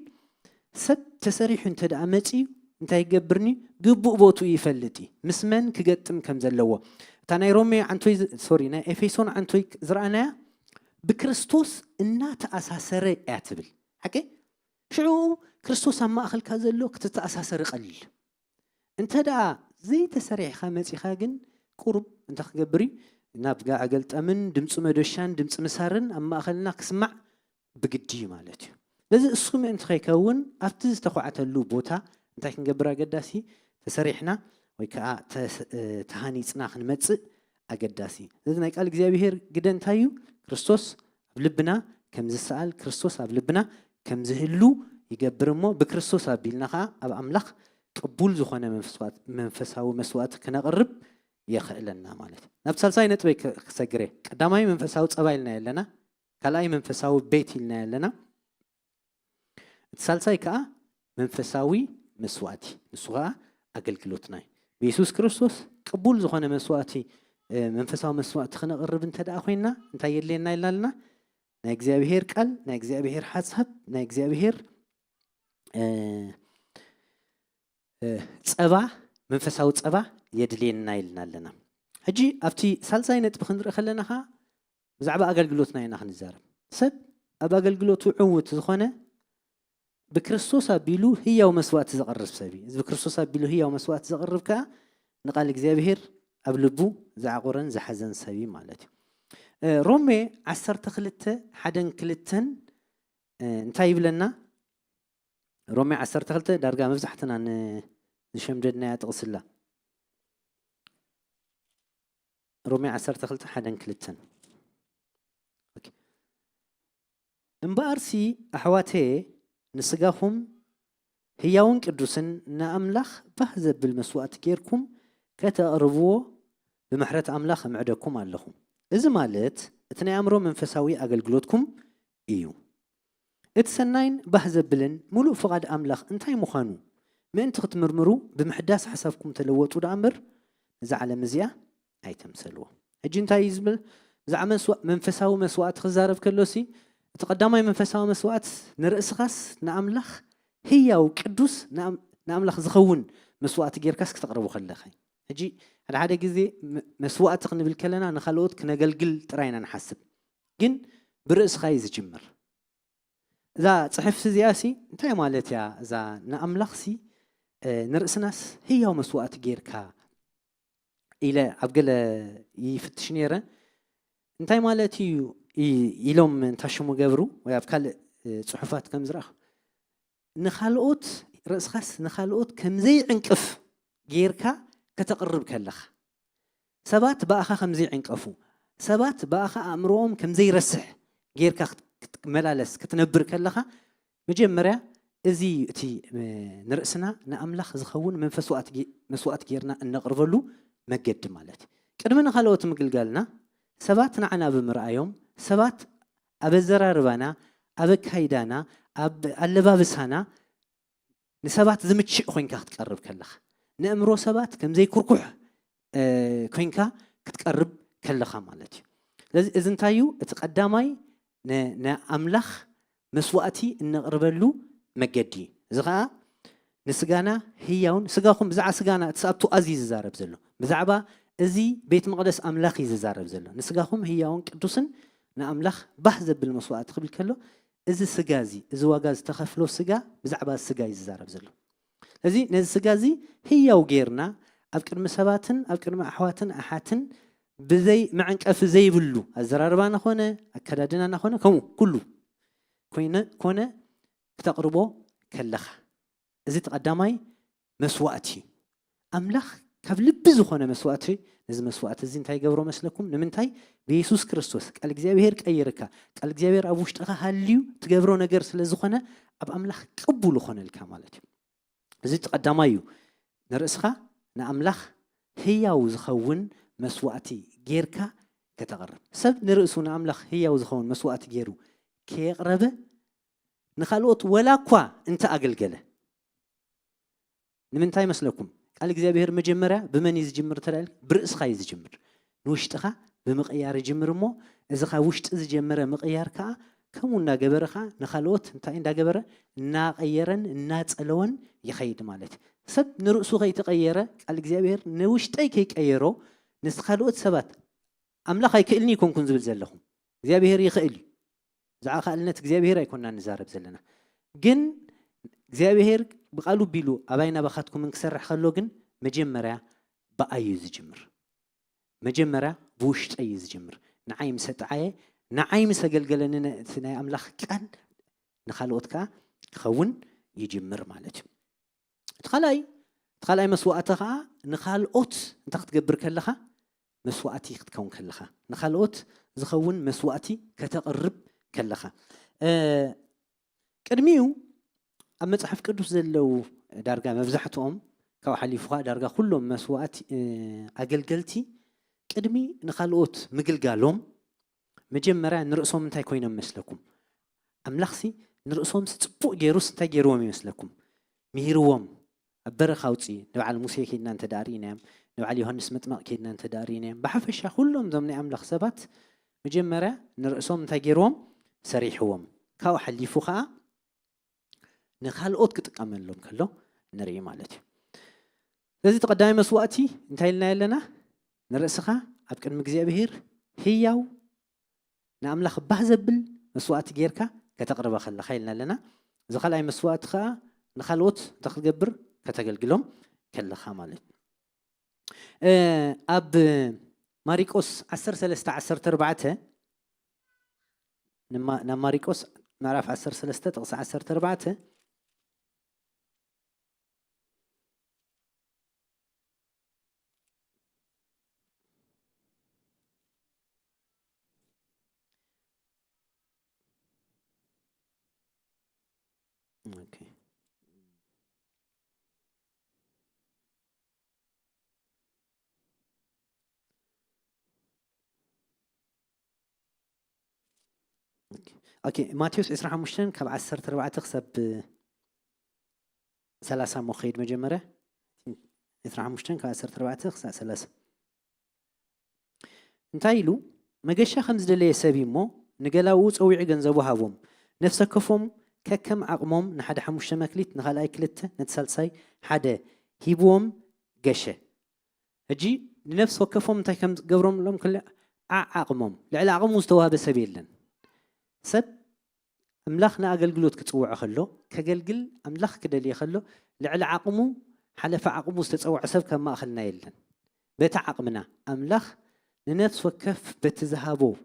ሰብ ተሰሪሑ እንተደኣ መፅዩ እንታይ ይገብርኒ ግቡእ ቦትኡ ይፈልጥ ምስ መን ክገጥም ከም ዘለዎ እታ ናይ ሮሜ ዓንቶይ ሶሪ ናይ ኤፌሶን ዓንቶይ ዝረኣናያ ብክርስቶስ እናተኣሳሰረ እያ ትብል ሓቂ ሽዑ ክርስቶስ ኣብ ማእኸልካ ዘሎ ክትተኣሳሰር ቀሊል እንተደኣ ዘይተሰሪሕካ መፂኻ ግን ቁሩብ እንታይ ክገብር ናብ ጋዕ ገልጠምን ድምፂ መዶሻን ድምፂ ምሳርን ኣብ ማእኸልና ክስማዕ ብግዲ ማለት እዩ ለዚ እሱ ምእንቲ ከይከውን ኣብቲ ዝተኳዓተሉ ቦታ እንታይ ክንገብር ኣገዳሲ ተሰሪሕና ወይ ከዓ ተሃኒፅና ክንመፅእ ኣገዳሲ እዚ ናይ ቃል እግዚኣብሔር ግደ እንታይ እዩ ክርስቶስ ኣብ ልብና ከም ዝሰኣል ክርስቶስ ኣብ ልብና ከም ዝህሉ ይገብር እሞ ብክርስቶስ ኣቢልና ከዓ ኣብ ኣምላኽ ቅቡል ዝኾነ መንፈሳዊ መስዋዕቲ ክነቕርብ የኽእለና ማለት ናብ ሳልሳይ ነጥበይ ክሰግረ ቀዳማይ መንፈሳዊ ፀባ ኢልና ያለና ካልኣይ መንፈሳዊ ቤት ኢልና ያለና እቲ ሳልሳይ ከዓ መንፈሳዊ መስዋዕቲ ንሱ ከዓ ኣገልግሎትና እዩ ብኢየሱስ ክርስቶስ ቅቡል ዝኾነ መስዋዕቲ መንፈሳዊ መስዋዕቲ ክነቕርብ እንተደኣ ኮይና እንታይ የድልየና ኢልና ኣለና ናይ እግዚኣብሔር ቃል ናይ እግዚኣብሔር ሓሳብ ናይ እግዚኣብሔር ፀባ መንፈሳዊ ፀባ የድልየና ኢልና ኣለና ሕጂ ኣብቲ ሳልሳይ ነጥቢ ክንርኢ ከለና ከዓ ብዛዕባ ኣገልግሎትና ኢና ክንዛረብ ሰብ ኣብ ኣገልግሎቱ ዕውት ዝኾነ ብክርስቶስ ኣቢሉ ህያው መስዋዕቲ ዘቕርብ ሰብ እዩ እዚ ብክርስቶስ ኣቢሉ ህያው መስዋዕቲ ዘቕርብ ከዓ ንቃል እግዚኣብሔር ኣብ ልቡ ዝዓቆረን ዝሓዘን ሰብ እዩ ማለት እዩ ሮሜ 12:1-2 እንታይ ይብለና ሮሜ 12 ዳርጋ መብዛሕትና ንሸምደድናያ ጥቕስላ ሮሜ 12:1-2 እምበኣርሲ ኣሕዋተየ ንስጋኹም ህያውን ቅዱስን ንኣምላኽ ባህ ዘብል መስዋዕቲ ጌርኩም ከተቕርብዎ ብምሕረት ኣምላኽ እምዕደኩም ኣለኹም። እዚ ማለት እቲ ናይ ኣእምሮ መንፈሳዊ ኣገልግሎትኩም እዩ። እቲ ሰናይን ባህ ዘብልን ሙሉእ ፍቓድ ኣምላኽ እንታይ ምዃኑ ምእንቲ ክትምርምሩ ብምሕዳስ ሓሳብኩም ተለወጡ ዳ እምበር እዛ ዓለም እዚኣ ኣይተምሰልዎ። ሕጂ እንታይ እዩ ዝብል ብዛዕባ መንፈሳዊ መስዋዕቲ ክዛረብ ከሎሲ እቲ ቀዳማይ መንፈሳዊ መስዋዕት ንርእስኻስ ንኣምላኽ ህያው ቅዱስ ንኣምላኽ ዝኸውን መስዋዕቲ ጌርካስ ክተቕርቡ ከለኻ ሕጂ ሓደ ግዜ መስዋዕቲ ክንብል ከለና ንኻልኦት ክነገልግል ጥራይና ንሓስብ ግን ብርእስኻ እዩ ዝጅምር። እዛ ፅሕፍቲ እዚኣሲ እንታይ ማለት እያ? እዛ ንኣምላኽሲ ንርእስናስ ህያው መስዋዕቲ ጌርካ ኢለ ኣብ ገለ ይፍትሽ ነይረ። እንታይ ማለት እዩ ኢሎም እንታሽሙ ገብሩ ወይ ኣብ ካልእ ፅሑፋት ከም ዝረኣኹ ንኻልኦት ርእስኻስ ንኻልኦት ከምዘይ ዕንቅፍ ጌርካ ከተቕርብ ከለኻ ሰባት በኣኻ ከምዘይ ዕንቀፉ ሰባት በኣኻ ኣእምሮኦም ከምዘይ ረስሕ ጌርካ ክትመላለስ ክትነብር ከለኻ መጀመርያ እዚ እቲ ንርእስና ንኣምላኽ ዝኸውን መስዋዕቲ ጌርና እነቕርበሉ መገዲ ማለት ቅድሚ ንኻልኦት ምግልጋልና ሰባት ንዓና ብምርኣዮም ሰባት ኣብ ኣዘራርባና ኣብ ኣካይዳና ኣብ ኣለባብሳና ንሰባት ዝምችእ ኮይንካ ክትቀርብ ከለኻ ንእምሮ ሰባት ከምዘይ ኩርኩሕ ኮይንካ ክትቀርብ ከለኻ ማለት እዩ። ስለዚ እዚ እንታይ እዩ እቲ ቀዳማይ ንኣምላኽ መስዋዕቲ እነቕርበሉ መገዲ እዚ ከዓ ንስጋና ህያውን ስጋኹም ብዛዕባ ስጋና እቲ ኣብቱ ኣዝዩ ዝዛረብ ዘሎ ብዛዕባ እዚ ቤት መቕደስ ኣምላኽ እዩ ዝዛረብ ዘሎ ንስጋኹም ህያውን ቅዱስን ንኣምላኽ ባህ ዘብል መስዋዕቲ ክብል ከሎ እዚ ስጋ እዚ ዋጋ ዝተኸፍሎ ስጋ ብዛዕባ ስጋ እዩ ዝዛረብ ዘሎ። ስለዚ ነዚ ስጋ እዚ ህያው ጌርና ኣብ ቅድሚ ሰባትን ኣብ ቅድሚ ኣሕዋትን ኣሓትን ብዘይ መዕንቀፍ ዘይብሉ ኣዘራርባና ኮነ ኣከዳድናና ኮነ ከምኡ ኩሉ ኮነ ክተቕርቦ ከለኻ እዚ ተቐዳማይ መስዋዕቲ እዩ። ኣምላኽ ካብ ልቢ ዝኾነ መስዋዕቲ ነዚ መስዋዕቲ እዚ እንታይ ገብሮ መስለኩም? ንምንታይ ብኢየሱስ ክርስቶስ ቃል እግዚኣብሔር ቀይርካ ቃል እግዚኣብሔር ኣብ ውሽጥኻ ሃልዩ ትገብሮ ነገር ስለ ዝኾነ ኣብ ኣምላኽ ቅቡል ዝኾነልካ ማለት እዩ። እዚ ተቐዳማይ እዩ ንርእስኻ ንኣምላኽ ህያው ዝኸውን መስዋዕቲ ጌርካ ከተቕርብ። ሰብ ንርእሱ ንኣምላኽ ህያው ዝኸውን መስዋዕቲ ገይሩ ከየቕረበ ንኻልኦት ወላ እኳ እንተ ኣገልገለ ንምንታይ መስለኩም? ቃል እግዚኣብሔር መጀመርያ ብመን እዩ ዝጅምር ተላል? ብርእስኻ እዩ ዝጅምር ንውሽጥኻ ብምቕያር ይጅምር እሞ እዚ ኻ ውሽጢ ዝጀመረ ምቕያር ከዓ ከምኡ እናገበረ ከዓ ንኻልኦት እንታይ እንዳገበረ እናቐየረን እናፀለወን ይኸይድ ማለት እዩ። ሰብ ንርእሱ ከይተቐየረ ቃል እግዚኣብሔር ንውሽጠይ ከይቀየሮ ንኻልኦት ሰባት ኣምላኽ ኣይክእልኒ ይኮንኩን ዝብል ዘለኹም እግዚኣብሔር ይኽእል እዩ። ብዛዕባ ካልእነት እግዚኣብሔር ኣይኮንና ንዛረብ ዘለና ግን እግዚኣብሔር ብቃሉ ቢሉ ኣባይና ባኻትኩም እንክሰርሕ ከሎ ግን መጀመርያ ብኣዩ ዝጅምር መጀመርያ ብውሽጠይ እዩ ዝጅምር ንዓይ ምስ ሰጥዓየ ንዓይ ምስ ኣገልገለኒ እቲ ናይ ኣምላኽ ቃል ንኻልኦት ከዓ ክኸውን ይጅምር ማለት እዩ። እቲ ካልኣይ መስዋዕቲ ከዓ ንኻልኦት እንታይ ክትገብር ከለኻ መስዋዕቲ ክትከውን ከለኻ ንኻልኦት ዝኸውን መስዋዕቲ ከተቕርብ ከለኻ ቅድሚኡ ኣብ መጽሓፍ ቅዱስ ዘለው ዳርጋ መብዛሕትኦም ካብ ሓሊፉኻ ዳርጋ ኩሎም መስዋዕቲ ኣገልገልቲ ቅድሚ ንኻልኦት ምግልጋሎም መጀመርያ ንርእሶም እንታይ ኮይኖም መስለኩም? ኣምላኽሲ ንርእሶም ጽቡቕ ገይሩስ እንታይ ገይርዎም ይመስለኩም? ምሂርዎም ኣብ በረኻ ውፅኢ ንበዓል ሙሴ ከይድና እንተዳሪእናዮም ንበዓል ዮሃንስ መጥማቕ ከይድና እንተዳሪእናዮም ብሓፈሻ ኩሎም እዞም ናይ ኣምላኽ ሰባት መጀመርያ ንርእሶም እንታይ ገይርዎም ሰሪሕዎም ካብኡ ሓሊፉ ከዓ ንኻልኦት ክጥቀመሎም ከሎ ንርኢ ማለት እዩ። ስለዚ ተቐዳሚ መስዋዕቲ እንታይ ኢልና ኣለና? ንርእስኻ ኣብ ቅድሚ እግዚኣብሔር ህያው ንኣምላኽ ባህ ዘብል መስዋዕቲ ጌርካ ከተቕርባ ከለኻ ኢልና ኣለና። እዚ ካልኣይ መስዋዕቲ ከዓ ንኻልኦት እንታይ ክትገብር ከተገልግሎም ከለኻ ማለት እዩ። ኣብ ማሪቆስ 13:14 ናብ ማሪቆስ ምዕራፍ 13 ጥቕሲ 14 اوكي اوكي ماتيوس 15 كاب 14 خسب 30 مخيد مجمره 15 كاب 14 خسب 30 انتايلو مغشا خمس دلي سبيمو نقلاو صويع ገንዘቡ ሃቦም نفس كفوم ككم عقموم نحد حموش مكليت نخلاي كلته نتسلساي حدا هيبوم قشه اجي نفس كفوم انت كم قبرهم لهم كل عقموم لعل عقم مستوى بسبيلن سب املاخنا اقلقلوت كتصوع خلو كقلقل املاخ كده اللي خلو لعل عقمو حلف عقمو استتصوع سب كما اخلنا يلن بيت عقمنا املاخ لنفس وكف بتذهبو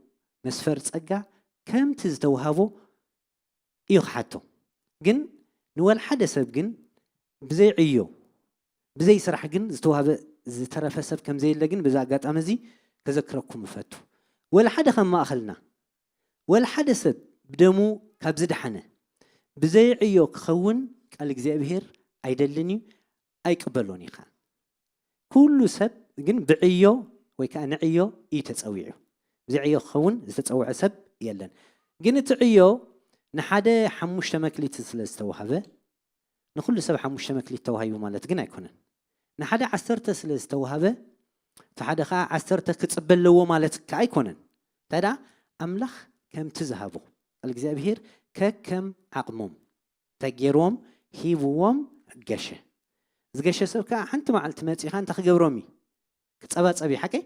مسفر صقع كم تزتوهبو يخحتو جن نوال حدا سب جن بزي عيو بزي سرح جن زتوهب زترف سب كم زي لجن بزا قاطعم زي تذكركم فتو ولا حدا خما اخلنا ولا حدا سب بدمو كاب زدحنه بزي عيو كخون قال እግዚአብሔር አይደልኒ አይቀበሎኒ ኻ كل سب جن بعيو ወይ كان عيو يتصويعو بزي عيو خون زتصوع سب يلن جن تعيو نحدا حموشته مكليت سلازتوهبه نخل سب حموشته مكليت توهيو مالت جن ايكونن نحدا 10 سلازتوهبه تحدا خا 10 كتصبلو مالت كايكونن تدا املاخ كم تذهبوا الእግዚአብሔር ككم عقموم تجيروم هيبوم قشه زقشه سبكا حنت معلت مصيخا انت خغبرومي كتصباصبي حقي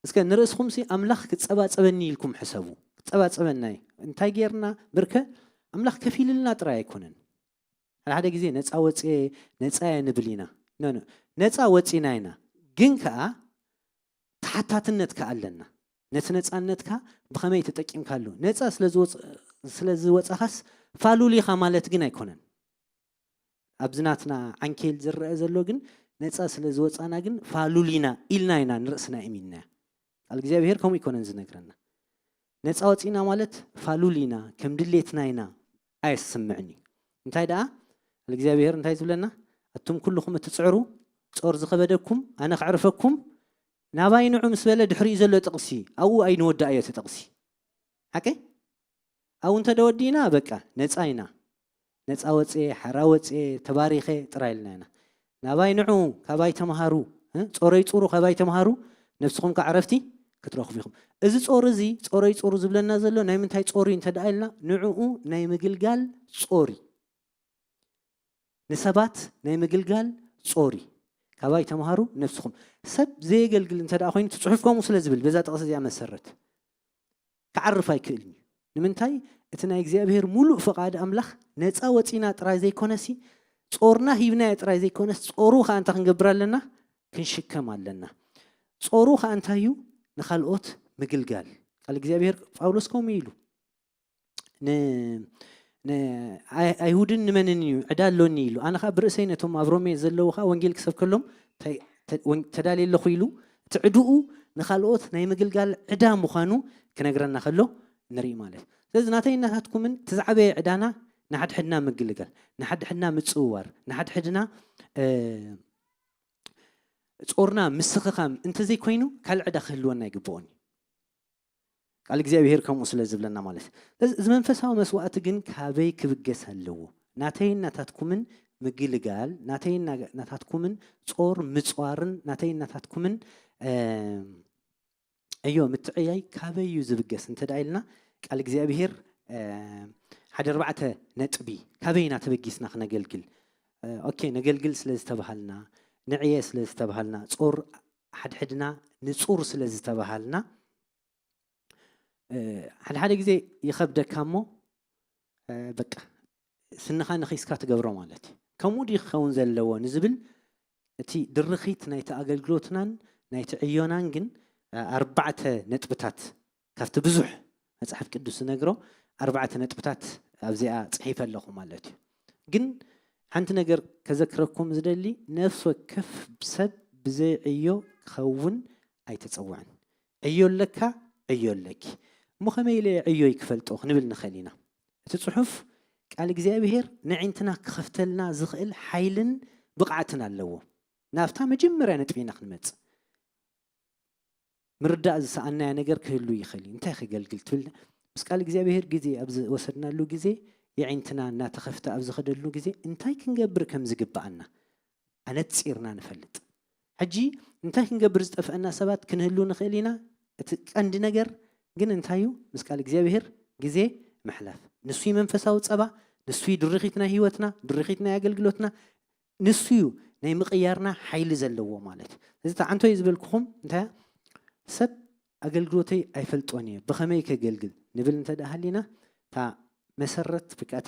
اسكا نرسخم سي املاخ كتصباصبني لكم حسبوا كتصباصبناي انتي غيرنا بركه املاخ كفيل لنا طرا يكونن هذا غزي نصا وصي نصا ينبلينا نو نصا وصيناينا ግን ከአ ተሐታትነት ከአለና ነጽነጻነትካ በከመይ ተጠቂምካሉ ነጻ ስለዚህ ወጻኻስ ፋሉሊኻ ማለት ግን አይኮነን አብዝናትና አንኬል ዝረአ ዘሎ ግን ነጻ ስለዚህ ወጻና ግን ፋሉሊና ኢልናይና ንርስና ኢሚና አልግዚአብሔር ከም ይኮነን ዝነግረና ነጻ ወጪና ማለት ፋሉሊና ከም ድሌትናይና አይስምዕኒ እንታይ ዳ አልግዚአብሔር እንታይ ዝብለና አቱም ኩልኩም ትጽዕሩ ጾር ዝኸበደኩም አነ ክዕርፈኩም ናባይ ንዑ ምስበለ ድሕሪ ዘሎ ጥቅሲ አው አይንወዳ አየተ ጥቅሲ حقي አው እንተ ደወዲና በቃ ነጻይና ነጻ ወጪ حራ ወጪ ተባሪኸ ጥራይልናና ናባይ ንዑ ካባይ ተማሃሩ ጾረይ ጾሩ ካባይ ተማሃሩ ነፍስኩም ከዓረፍቲ ክትረኽቡኹም እዚ ጾር እዚ ጾረይ ጾሩ ዝብለና ዘሎ ናይ ምንታይ ጾሪ እንተ ዳይልና ንዑኡ ናይ ምግልጋል ጾሪ ንሰባት ናይ ምግልጋል ጾሪ ካባይ ተማሃሩ ነፍስኩም ሰብ ዘይገልግል እንተ ዳ ኮይኑ ትጽሑፍኩም ስለዝብል በዛ ጥቅስ እዚያ መሰረት كعرف አይክልኒ ንምንታይ እቲ ናይ እግዚአብሔር ሙሉእ ፈቃድ አምላኽ ነፃ ወጪና ጥራይ ዘይኮነሲ ጾርና ሂብና ጥራይ ዘይኮነስ ጾሩ ካንተ ክንገብራለና ክንሽከም አለና ጾሩ ካንታዩ ንኻልኦት ምግልጋል ቃል እግዚአብሔር ጳውሎስ ከም ይሉ አይሁድን ንመንን ዕዳሎኒ ይሉ አነኻ ብርእሰይነቶም አብሮሜ ዘለውኻ ወንጌል ክሰብከሎም ተዳልየለኹ ይሉ ትዕድኡ ንኻልኦት ናይ ምግልጋል ዕዳ ምዃኑ كنقرنا خلو نري ماله لازم ناتينا هاتكم تزعبي عدانا نحد حدنا مقلقل نحد حدنا متصور نحد حدنا صورنا مسخخام انت زي كوينو كالعدا خلونا يقبوني قال እግዚአብሔር ከም ስለዝብለና ማለት እዚ መንፈሳዊ መስዋዕት ግን ካበይ ክብገስ አለው ናተይና ታትኩምን ምግልጋል ናተይና ናታትኩምን ጾር ምጽዋርን ናተይና ታትኩምን ايو متعيي كابيو زبقس انت دايلنا قال እግዚአብሔር حد 4 نطبي كابينا تبقيسنا خنقلقل اوكي نقلقل ስለዝተባሃልና ንዕየ ስለዝተባሃልና ጾር حدنا ንጹር ስለዝተባሃልና حد ጊዜ ይخبደካሞ በቃ ስንኻ ንኺስካ ትገብሮ ማለት ከሙዲ ኸውን ዘለዎ ንዝብል እቲ ድርኺት ናይቲ አገልግሎትናን ናይቲ ዕዮናን ግን 4 ነጥብታት ካፍቲ ብዙሕ መጽሐፍ ቅዱስ ነግሮ 4 ነጥብታት ኣብዚኣ ጽሒፍ ኣለኹ ማለት ግን ሓንቲ ነገር ከዘክረኩም ዝደሊ ነፍስ ወከፍ ሰብ ብዘይ ዕዮ ክኸውን ኣይተጸውዕን ዕዮ ለካ ዕዮ ለኪ እሞ ከመይ ኢለ ዕዮ ይክፈልጦ ክንብል ንኽእል ኢና እቲ ጽሑፍ ቃል እግዚአብሔር ንዕንትና ክኸፍተልና ዝኽእል ሓይልን ብቕዓትን ኣለዎ ናፍታ መጀመርያ ነጥቢና ክንመጽ ምርዳእ ዝሰኣናያ ነገር ክህሉ ይኽእል እንታይ ክገልግል ትብል ምስ ቃል እግዚአብሔር ግዜ ኣብ ወሰድናሉ ግዜ የዕንትና እናተኸፍተ ኣብ ዝኸደሉ ግዜ እንታይ ክንገብር ከም ዝግባአና ኣነፂርና ንፈልጥ ሕጂ እንታይ ክንገብር ዝጠፍአና ሰባት ክንህሉ ንኽእል ኢና እቲ ቀንዲ ነገር ግን እንታዩ ምስ ቃል እግዚአብሔር ግዜ ምሕላፍ ንሱይ መንፈሳዊ ጸባ ንሱይ ድርኺት ናይ ህይወትና ድርኺት ናይ ኣገልግሎትና ንሱይ ናይ ምቕያርና ሓይሊ ዘለዎ ማለት እዚ ተዓንቶ ዝብልኩኹም እንታይ ሰብ ኣገልግሎተይ ኣይፈልጦን እየ ብኸመይ ከገልግል ንብል እንተዳሃሊና ታ መሰረት ፍቃታ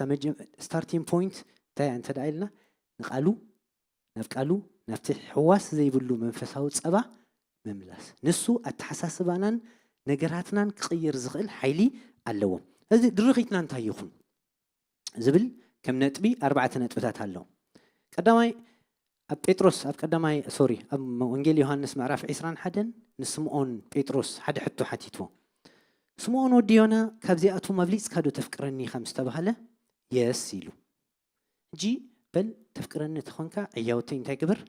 ስታርቲንግ ፖይንት እንታይ እንተዳኢልና ንቃሉ ናብ ቃሉ ናብቲ ሕዋስ ዘይብሉ መንፈሳዊ ጸባ መምላስ ንሱ ኣተሓሳስባናን ነገራትናን ክቕይር ዝኽእል ሓይሊ ኣለዎ እዚ ድርኺትና እንታይ ይኹን ዝብል ከም ነጥቢ 4 ነጥብታት ኣለዎ ቀዳማይ ኣብ ጴጥሮስ ኣብ ቀዳማይ ኣብ ወንጌል ዮሐንስ ምዕራፍ 21 ንስምዖን ጴጥሮስ ሓደ ሕቶ ሓቲትዎ ስምዖን ወዲ ዮና ካብዚኣቱ መብሊጽካ ዶ ተፍቅረኒ ከም ዝተባሃለ የስ ኢሉ እጂ በል ተፍቅረኒ ተኾንካ ዕያውተይ እንታይ ግበር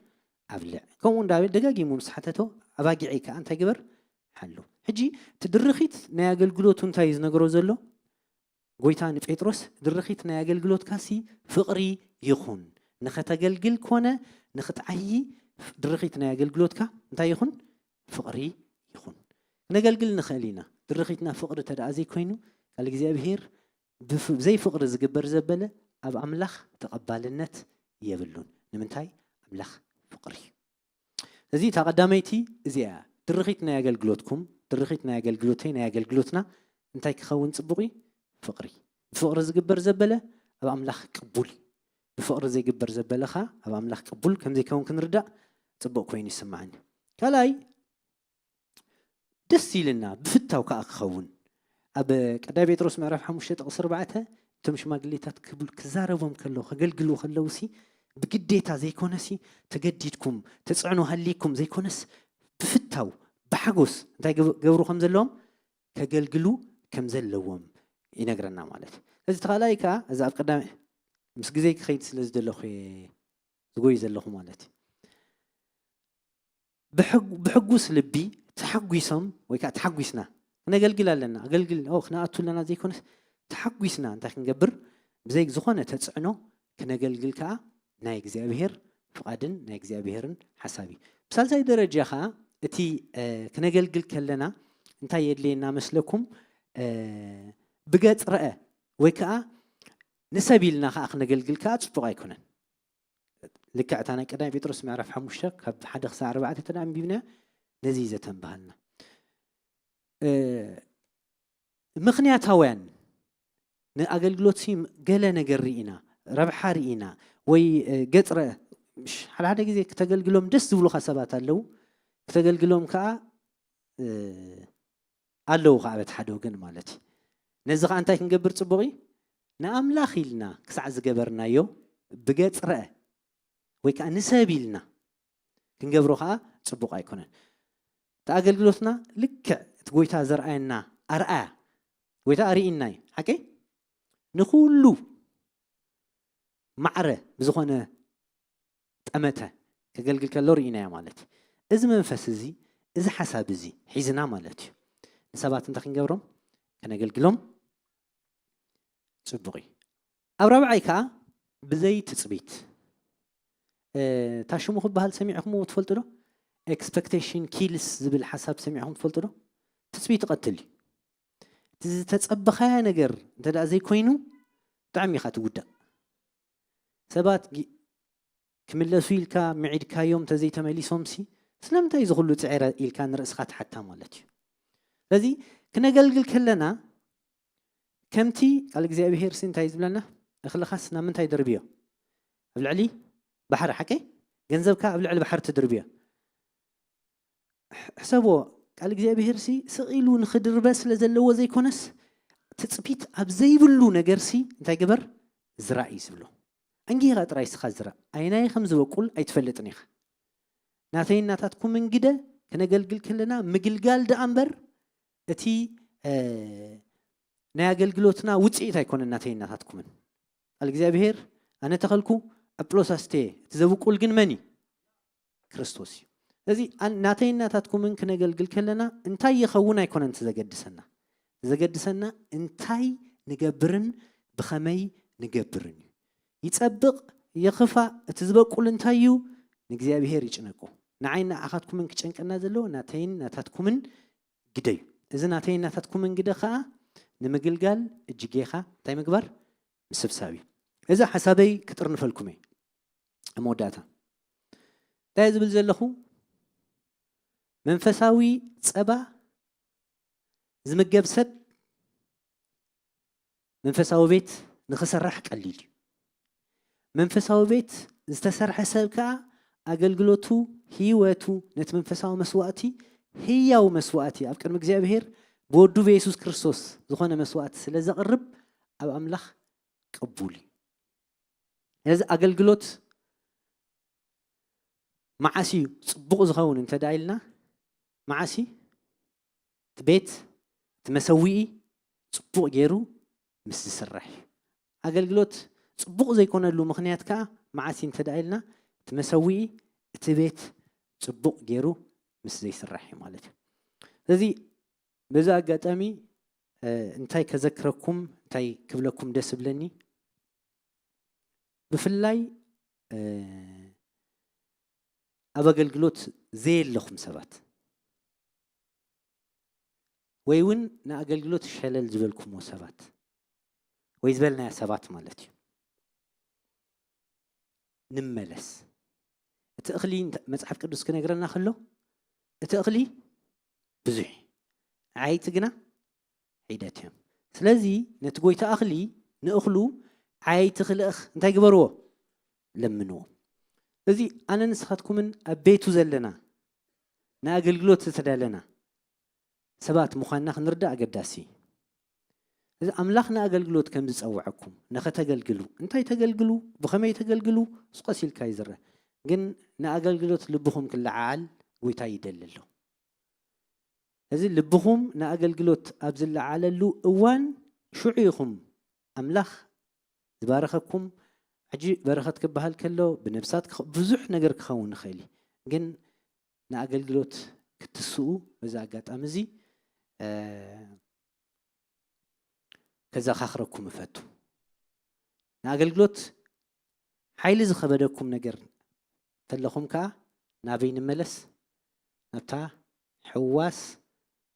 ኣብልዕ ከምኡ እንዳበል ደጋጊሙ ምስ ሓተቶ ኣባጊዐይ ከዓ እንታይ ግበር ሓሉ ሕጂ ትድርኺት ናይ ኣገልግሎቱ እንታይ ዝነገሮ ዘሎ ጎይታ ንጴጥሮስ ድርኺት ናይ ኣገልግሎትካ ሲ ፍቕሪ ይኹን ንኸተገልግል ኮነ ንኽትዓይ ድርኺት ናይ ኣገልግሎትካ እንታይ ይኹን ፍቕሪ ይኹን ነገልግል ንኽእል ኢና ድርኺትና ፍቕሪ ተደኣ ዘይኮይኑ ቃል እግዚኣብሔር ብዘይ ፍቕሪ ዝግበር ዘበለ ኣብ ኣምላኽ ተቐባልነት የብሉን ንምንታይ ኣምላኽ ፍቕሪ እዚ ተቐዳመይቲ እዚኣ ድርኺት ናይ ኣገልግሎትኩም ድርኺት ናይ ኣገልግሎተይ ናይ ኣገልግሎትና እንታይ ክኸውን ጽቡቕ ፍቕሪ ብፍቕሪ ዝግበር ዘበለ ኣብ ኣምላኽ ቅቡል ብፍቕሪ ዘይግበር ዘበለኻ ኣብ ኣምላኽ ቅቡል ከም ዘይከውን ክንርዳእ ጽቡቕ ኮይኑ ይስማዓኒ ካልኣይ ደስ ኢልና ብፍታው ከዓ ክኸውን ኣብ ቀዳይ ጴጥሮስ ምዕራፍ 5:4 እቶም ሽማግሌታት ክዛረቦም ከለዉ ከገልግሉ ከለውሲ ብግዴታ ዘይኮነሲ ተገዲድኩም ተጽዕኖ ሃሊኩም ዘይኮነስ ብፍታው ብሓጎስ እንታይ ገብሩ ከም ዘለዎም ከገልግሉ ከም ዘለዎም ይነግረና ማለት እዚ ተኻላይ ከዓ እዚ ኣብ ቀዳም ምስ ግዜ ክኸይድ ስለ ዝደለኹ ዝጎይ ዘለኹ ማለት ብሕጉስ ልቢ ተሓጒሶም ወይ ከዓ ተሓጒስና ክነገልግል ኣለና ኣገልግል ክነኣቱ ኣለና ዘይኮነስ ተሓጒስና እንታይ ክንገብር ብዘይ ዝኾነ ተጽዕኖ ክነገልግል ከዓ ናይ እግዚኣብሔር ፍቓድን ናይ እግዚኣብሔርን ሓሳብ እዩ ብሳልሳይ ደረጃ ከዓ እቲ ክነገልግል ከለና እንታይ የድልየና መስለኩም ብገጽ ረአ ወይ ከዓ ንሰብ ኢልና ከዓ ክነገልግል ከዓ ጽቡቕ ኣይኮነን ልክዕ እታ ናይ ቀዳይ ጴጥሮስ ምዕራፍ 5 ካብ 1-4 ተዳንቢብና ነዚ ዘተንባሃልና ምኽንያታውያን ንኣገልግሎት ገለ ነገር ርኢና ረብሓ ርኢና ወይ ገጽ ረአ ሓደ ግዜ ክተገልግሎም ደስ ዝብሉኻ ሰባት ኣለዉ ክተገልግሎም ከዓ ኣለዉ ከዓ በቲ ሓደ ወገን ማለት እዩ ነዚ ከዓ እንታይ ክንገብር ጽቡቕ ንኣምላኽ ኢልና ክሳዕ ዝገበርናዮ ብገጽ ረአ ወይ ከዓ ንሰብ ኢልና ክንገብሮ ከዓ ጽቡቕ ኣይኮነን ተኣገልግሎትና ልክዕ እቲ ጎይታ ዘርአየና ኣርኣያ ጎይታ ርኢና እዩ ሓቂ ንኹሉ ማዕረ ብዝኾነ ጠመተ ከገልግል ከሎ ርኢናያ ማለት እዚ መንፈስ እዚ እዚ ሓሳብ እዚ ሒዝና ማለት እዩ ንሰባት እንታይ ክንገብሮም ከነገልግሎም ጽቡቕ እዩ ኣብ ራብዓይ ከዓ ብዘይ ትጽቢት ታሽሙ ክበሃል ሰሚዕኹም ትፈልጡ ዶ ኤክስፔክቴሽን ኪልስ ዝብል ሓሳብ ሰሚዕኹም ትፈልጡ ዶ ትጽቢት ይቐትል እዩ እቲ ዝተጸበኻያ ነገር እንተደኣ ዘይኮይኑ ብጣዕሚ ኢኻ ትጉዳእ ሰባት ክምለሱ ኢልካ ምዒድካዮም ተዘይተመሊሶምሲ ስለምንታይ ዝኽሉ ጽዒረ ኢልካ ንርእስኻ ትሓታ ማለት እዩ ስለዚ ክነገልግል ከለና ከምቲ ቃል እግዚኣብሔር እንታይ ዝብለና እኽልኻስ ናብ ምንታይ ደርብዮ ኣብ ልዕሊ ባሕሪ ሓቂ ገንዘብካ ኣብ ልዕሊ ባሕሪ ትድርብዮ ሕሰብዎ ቃል እግዚኣብሔር ስቕ ኢሉ ንኽድርበ ስለ ዘለዎ ዘይኮነስ ትጽቢት ኣብ ዘይብሉ ነገርሲ እንታይ ግበር ዝራእ እዩ ዝብሎ አንጊኻ ጥራይ ስኻ ዝራእ ኣይናይ ከም ዝበቁል ኣይትፈልጥን ኢኻ ናተይ እናታትኩም እንግደ ክነገልግል ከለና ምግልጋል ደኣ እምበር እቲ ናይ ኣገልግሎትና ውፅኢት ኣይኮነን ናተይ እናታትኩምን قال እግዚአብሔር أنا تخلكو أبلوس أستي تزوقول جن مني كريستوسي لذي ناتين ناتاتكم من كنجلجل كلنا انتي يخونا يكون انت زجد سنة انتي نجبرن بخمي نجبرن يتسبق يخفى تزبقول انتيو نجزيابهير يجنكو نعين أخذكم من كتشنك النازلو ناتين ناتاتكم من جدي إذا ناتين ناتاتكم من جدا خا نمجلجل الجيخة تاي مكبر مسبسابي إذا حسابي كترن فالكمي أموداتا تايز بالزلخو منفساوي صبا زمجب سد منفساوي بيت نخسرح قليل منفساوي بيت استسرح سبكا أجلجلوتو هيوتو نت منفساوي مسواتي هياو مسواتي أفكر مجزيابهير بودو في يسوع كريستوس زخانة مسوات سلزق الرب أو أملخ قبولي هذا أجلجلوت معاسي صبغ زخون انت دايلنا معاسي تبيت تمسوي صبغ جيرو مس سرح أجلجلوت صبغ زي كون له مخنيات كا معاسي انت دايلنا تمسوي تبيت صبغ جيرو مس زي سرح مالته الذي بذا قاتامي انتي كذكركم انتي كبلكم دس بلني بفلاي أبغلجلوت زي اللخم سبات ويون نأجلجلوت شلل زبلكم وسبات ويزبلنا سبات مالتي نملس تأخلي مصحف قدس كنقرنا خلو تأخلي بزح عايت جنا عيدتهم سلازي نتقوي تأخلي نأخلو عايت خلق انت يقبروه لمنوه الذي أنا نسخاتكم من أبيتو زلنا نأجلجلوت تتدالنا سبات مخانخ نردا قداسي إذا أملاخنا أجلجلوت كم تسوعكم نختجلجلو أنتي تجلجلو بخمي تجلجلو سقسي الكايزر جن نأجلجلوت لبهم كل عال ويتاي دللو هذي لبهم نأجلجلوت أبزل على أوان شعيهم أملاخ تبارككم عجي برخت كبهال كله بنفسات بزح نجر كخون خيلي جن نأجلجلوت كتسوق بزعجات أمزي كذا خخركم فتو نأجلجلوت حيل زخبركم نجر تلخم كا نابين ملس نبتع حواس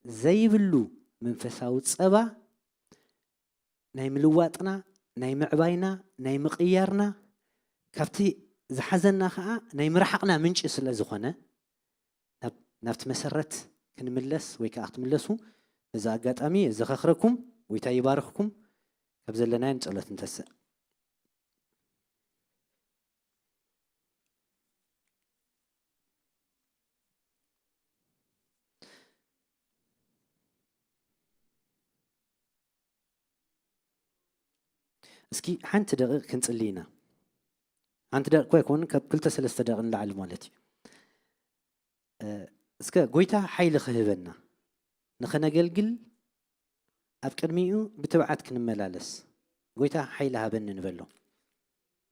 زي بلو من فساوت صبا نايم لواتنا نايم عباينا نايم قيارنا كفتي زحزنا خا نايم رحقنا منش اسلا زخونه نفت مسرت كنملس ويكا اختملسو اذا اقاطامي اذا خخركم ويتا يبارككم كبزلنا نصلت نتسع اسكي حنت دقيق كنصلينا انت دقيق كويكون كلتا 3 دقيقه نلعل مالتي اسكا غويتا حيل خهبنا نخنجلجل اب قدميو بتبعات كنملالس غويتا حيل هابن نبلو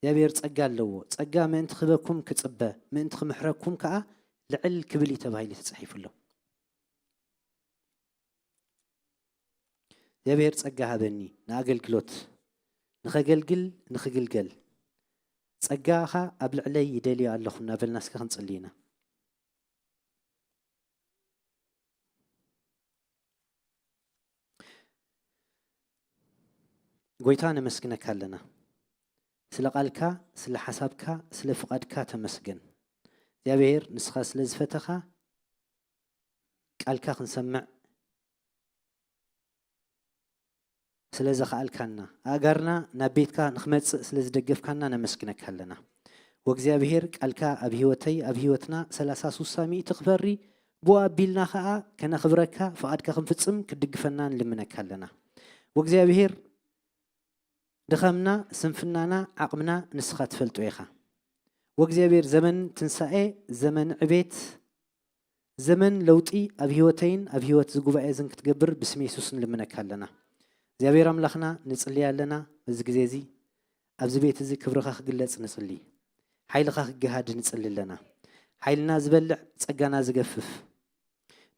يابير صقا لو صقا من تخبكم كصبه من تخمحركم كا لعل كبلي تبايل تصحيف له يابير صقا هابني ناجلجلوت نخجلجل نخجلجل صقاها ابل علي يدلي اللهنا نابلناس كنصلينا غويتانا مسكنك لنا سلا قالكا سلا حسابكا سلا فقادكا تمسكن يابير نسخه سلا زفتخا قالكا خنسمع سلا زخالكنا اغارنا نابيتكا نخمص سلا زدغفكنا نمسكنك لنا وغزيابير قالكا ابهيوتنا 33 سامي تخبري بو ابيلنا خا كنا خبركا فقادكا خنفصم كدغفنا نلمنك لنا وغزيابير دخمنا سنفنانا عقمنا نسخات فلتو إيخا وغزيابير زمن تنسائي زمن عبيت زمن لوطي أبهيوتين أبهيوت زقوبة إذن كتقبر باسم يسوس لمنك لنا زيابير أملخنا نصلي لنا بزقزيزي أبز بيت زي كبرخ خجلت نصلي حيل خخ جهاد نصلي لنا حيلنا زبلع تسجنا زجفف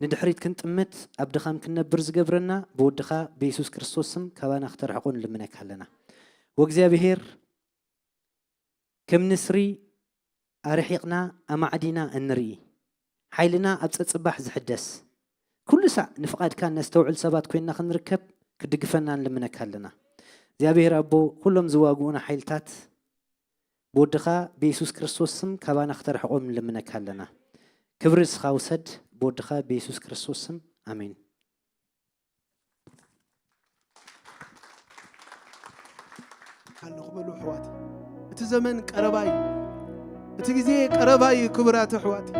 ندحريت كنت أمت أبدخام كنا برز جبرنا بودخا بيسوس كريستوسم كوانا اختار حقون لمنك هلنا وجزا بهير كم نسري أرحيقنا أما عدينا النري حيلنا أبتصبح زحدس كل ساعة نفقد كان نستوعل سبات كوينا خنركب كدقفنا لمنك هلنا زي بهير أبو كلهم زواجونا حيلتات بودخا بيسوس كريستوسم كوانا اختار حقون لمنك هلنا كبرز خاوسد بودخا بيسوس كريستوسم آمين هل نقبلوا حواتي اتزمن قرباي اتجزي قرباي كبرات حواتي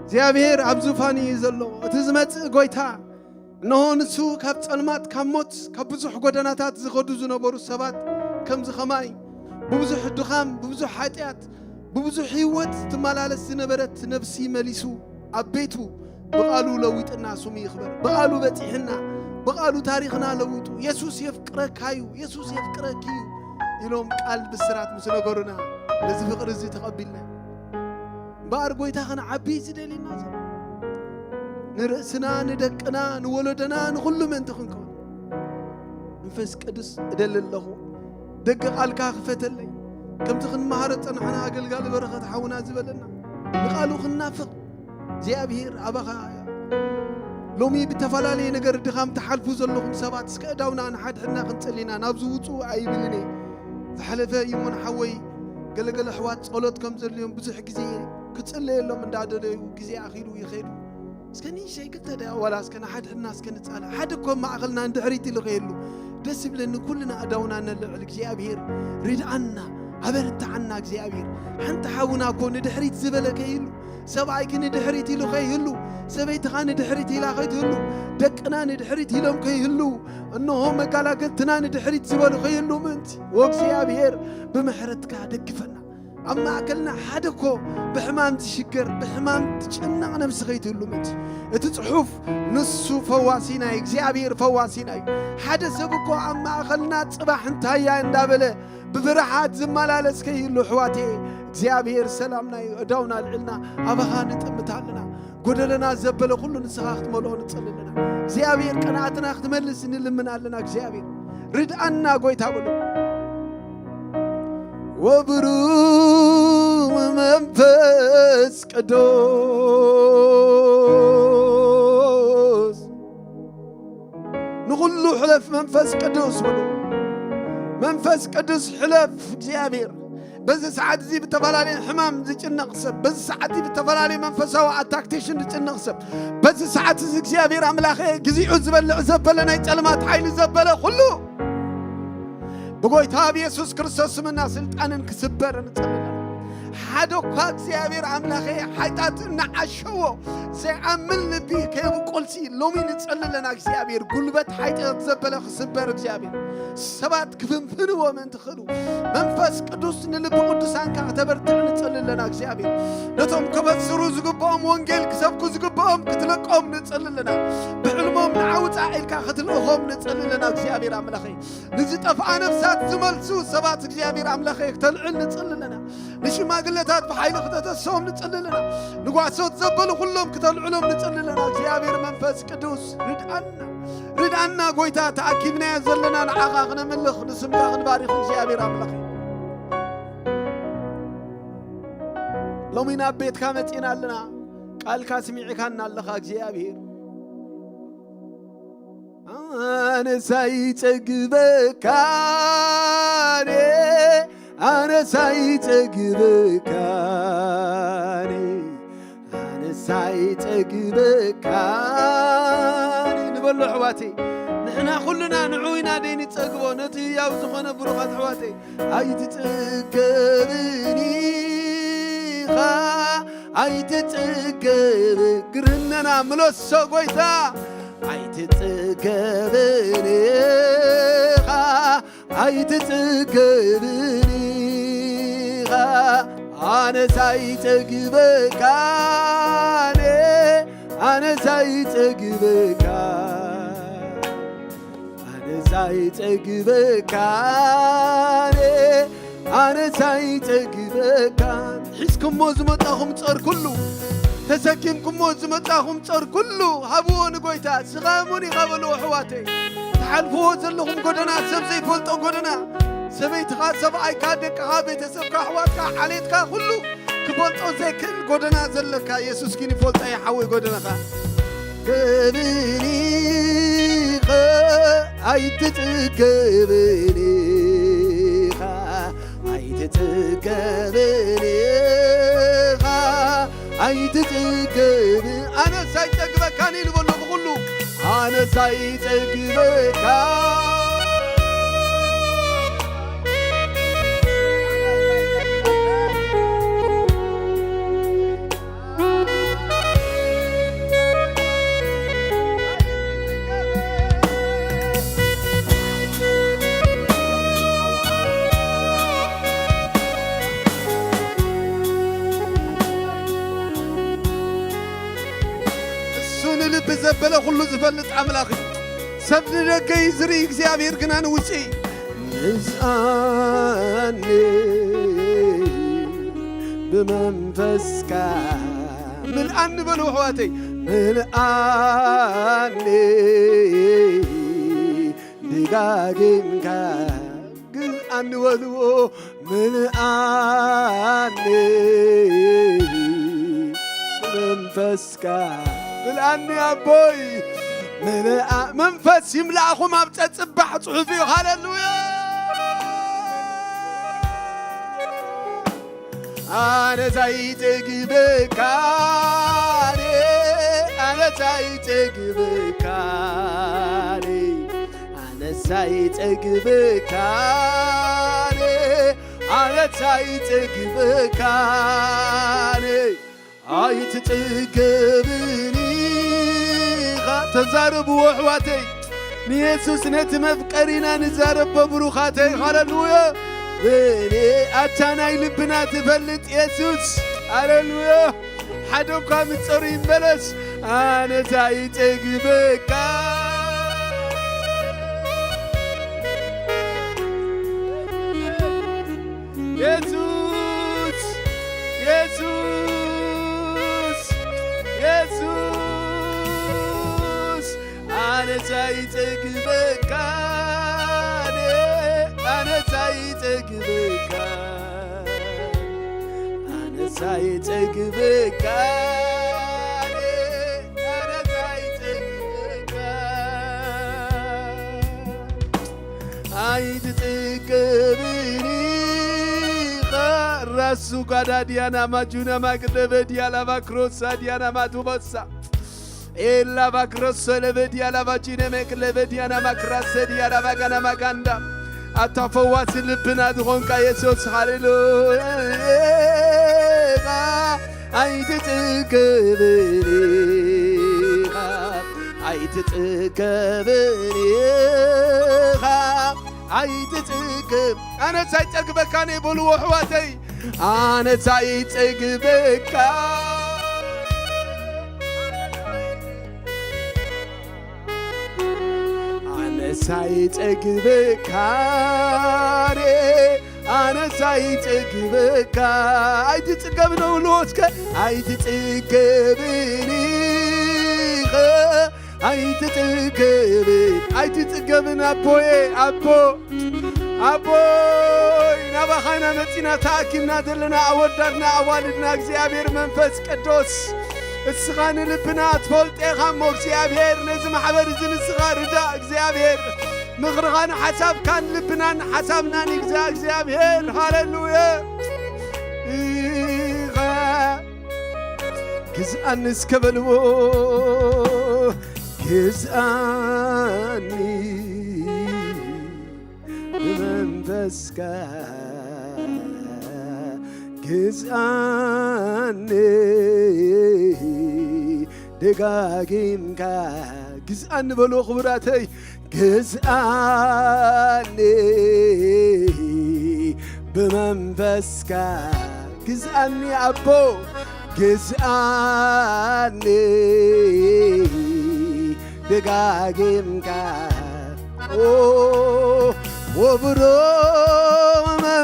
زيابير عبزوفاني يزلو اتزمت قويتا انه نسو كاب صلمات كاموت كبزح غدناتات زخدو زنبرو سبات كم زخماي ببزح دخام ببزح حاتيات ببزح حيوت تمالالس نبرت نفسي مليسو عبيتو بقالو لويت الناس سمي يخبر بقالو بتيحنا بقالو تاريخنا لويتو يسوس يفكرك هايو يسوس يفكرك يو يلوم قال بالسرات مسنغورنا لذي فقر زي تقبلنا بارغويتا خنا عبي زدلي الناس نرسنا ندقنا نولدنا نكل من تخنكون نفس قدس ادل الله دق قالك خفتلي كم تخن مهارت انا اقلقال برخه حونا زبلنا قالو خنافق زيابير أبغى لومي بتفلالي نجر دخام تحلفوا زلهم سبات سكداونا نحد حنا خنصلينا نابزوتو أي بلني تحلفه يمون حوي قال حوات صلوت كم زلهم بزح جزية كتصلي لهم من دادري وجزية أخيرو يخيرو سكني شيء قلت ده ولا سكن حد الناس كانت على حدكم ما عقلنا عند حريتي لغيره دسب لأن كلنا أداونا نلعلك زيابير ريد عنا عبرت عنا زيابير حنت حاونا كون دحريت زبلك يلو سبعي كن دحريتي لو خيهلو سبيت خان دحريتي لا خيهلو دقنا دحريتي لهم خيهلو انه مقالاقلتنا دحريت زبلو خيهلو منت وكسيابير بمحرتك دقفنا اما اكلنا حدكو بحمام تشكر بحمام تشنا نفس خيهلو منت تصحف نصو فواسينا اكزيابير فواسينا حدا سبكو اما اخلنا صباح انتايا اندابله بفرحات زمالالس كيهلو حواتي زيابير سلامنا داونا العلنا أبغى نتمتعلنا قدرنا زبل كل نسخات ملون تصللنا زيابير قناعتنا اختملس نلمنا لنا زيابير رد أنا قويت هقوله وبروم منفس قدوس نقول له حلف منفس قدوس بلو منفس قدوس حلف زيابير بس ساعات زي بتفلالي حمام زي النقصب بس ساعات زي بتفلالي منفسه واتاكتيشن زي النقصب بس ساعات زي اغزابير املاخي غزيو زبل زبلنا يطلمات حيل زبله كله بقويتا بيسوس كريستوس منا سلطانن كسبر نصلنا حدو اغزابير املاخي حيطات نعشو زي عمل نبي كيف قلسي لومي نصللنا اغزابير غلبت حيطات زبله كسبر اغزابير سبات كفنفنو من تخلو منفس قدوس نلب قدسان كتبرتع نصللنا اغزابير نتوم كبسرو زغبهم وانجيل كسبكو زغبهم كتلقوم نصللنا بعلمهم نعوت عيلكا ختلقوم نصللنا اغزابير املاخي نزي طفا نفسات زملسو سبات اغزابير املاخي كتلعل نصللنا نشماغلتات بحيل ختتسوم نصللنا نغواسوت زبلو كلهم كتلعلهم نصللنا اغزابير منفس قدوس ردعنا قويتا تأكيبنا يزلنا نعاقنا ملخ نسمنا نباريخ زيابير املاخي لو مين بيت كامتينا لنا قال كاسميعي كان لخا زيابير أنا سايتقبكاني أنا سايتقبكاني أنا سايتقبكاني نبلو حواتي نحنا كلنا نعوينا ديني تقبو نتي يوزخنا بروخات حواتي هاي تتقبني هاي تتقب قرننا ملوسو قويتا هاي تتقبني هاي تتقبني أنا سايتقبكاني أنا سايتقبكاني أنا سايتقبك حسكم موزمتاهم صار كله تسكيمكم موزمتاهم صار كله هبون قويتا سغاموني قبلوا حواتي تحلفوا زلهم قدنا سبزي فلتو قدنا سبيت خاصب أي كادك هابيت سبك حواتك عليتك كله كبلتو زي كل قدنا زلك يسوس كيني فلت أي حوي قدنا خا قبني خا أي تتقبني خا أي تتقبني خا أي تتقبني أنا سايتقبك كاني نقول بقوله أنا سايتقبك بزبله كله زفلت عملاخي سبني لك يزري እግዚአብሔር ግን አንውጪ ንዛኔ بمنفسك ملአን በሉ حواتي ملአን دጋግምካ ግልአን በሉ ملአን بمنفسك ملأني يا بوي منفس يملأكم أبتصبح صحفي هاللويا أنا زايتك بكاري أنا زايتك بكاري أنا زايتك بكاري أنا زايتك بكاري أيت تقبني تزارب وحواتي نيسوس نت مفقرينا نزارب ببروخاتي هاللويا بني أتانا يلبنا تفلت يسوس هاللويا حدوكا متصرين بلس أنا زايتك بكا يسوس يسوس يسوس أنا زايتك بكاني أنا زايتك بكاني أنا زايتك بكاني أنا زايتك بكاني عيد تقبني راسو قادا ديانا ما جونا ما كدب ديالا ما كروسا ديانا ما توبسا إلا ما كروسا لبديالا ما جينا ما كلب ديانا ما كراس ديالا ما كنا ما كندا أتفوات لبنا دخون كيسوس هاللويا عيد تقبني عيد تقبني عيد تقب أنا سايتقبك أنا بلو حواتي أنا سايتقبك أنا سايتقبك أنا سايتقبك عيد تقبنا ولوسك عيد تقبني عيد تقبن عيد تقبن أبوي أبو أبوي نبخنا متنا تاكلنا دلنا أودرنا أوالدنا እግዚአብሔር መንፈስ ቅዱስ እስኻን ልብና ትፈልጥ ኢኻሞ እግዚአብሔር ነዚ ማሕበር ዝንስኻርዳ እግዚአብሔር ምኽርኻን ሓሳብካን ልብናን ሓሳብናን ይግዛ እግዚአብሔር ሃሌሉያ ግዝአኒ እስከበልዎ ግዝአኒ بمنفسك ግዝአኒ ደጋግምካ ግዝአኒ በሎ ክቡራተይ ግዝአኒ بمنفسك ግዝአኒ አቦ ግዝአኒ ደጋግምካ وبرو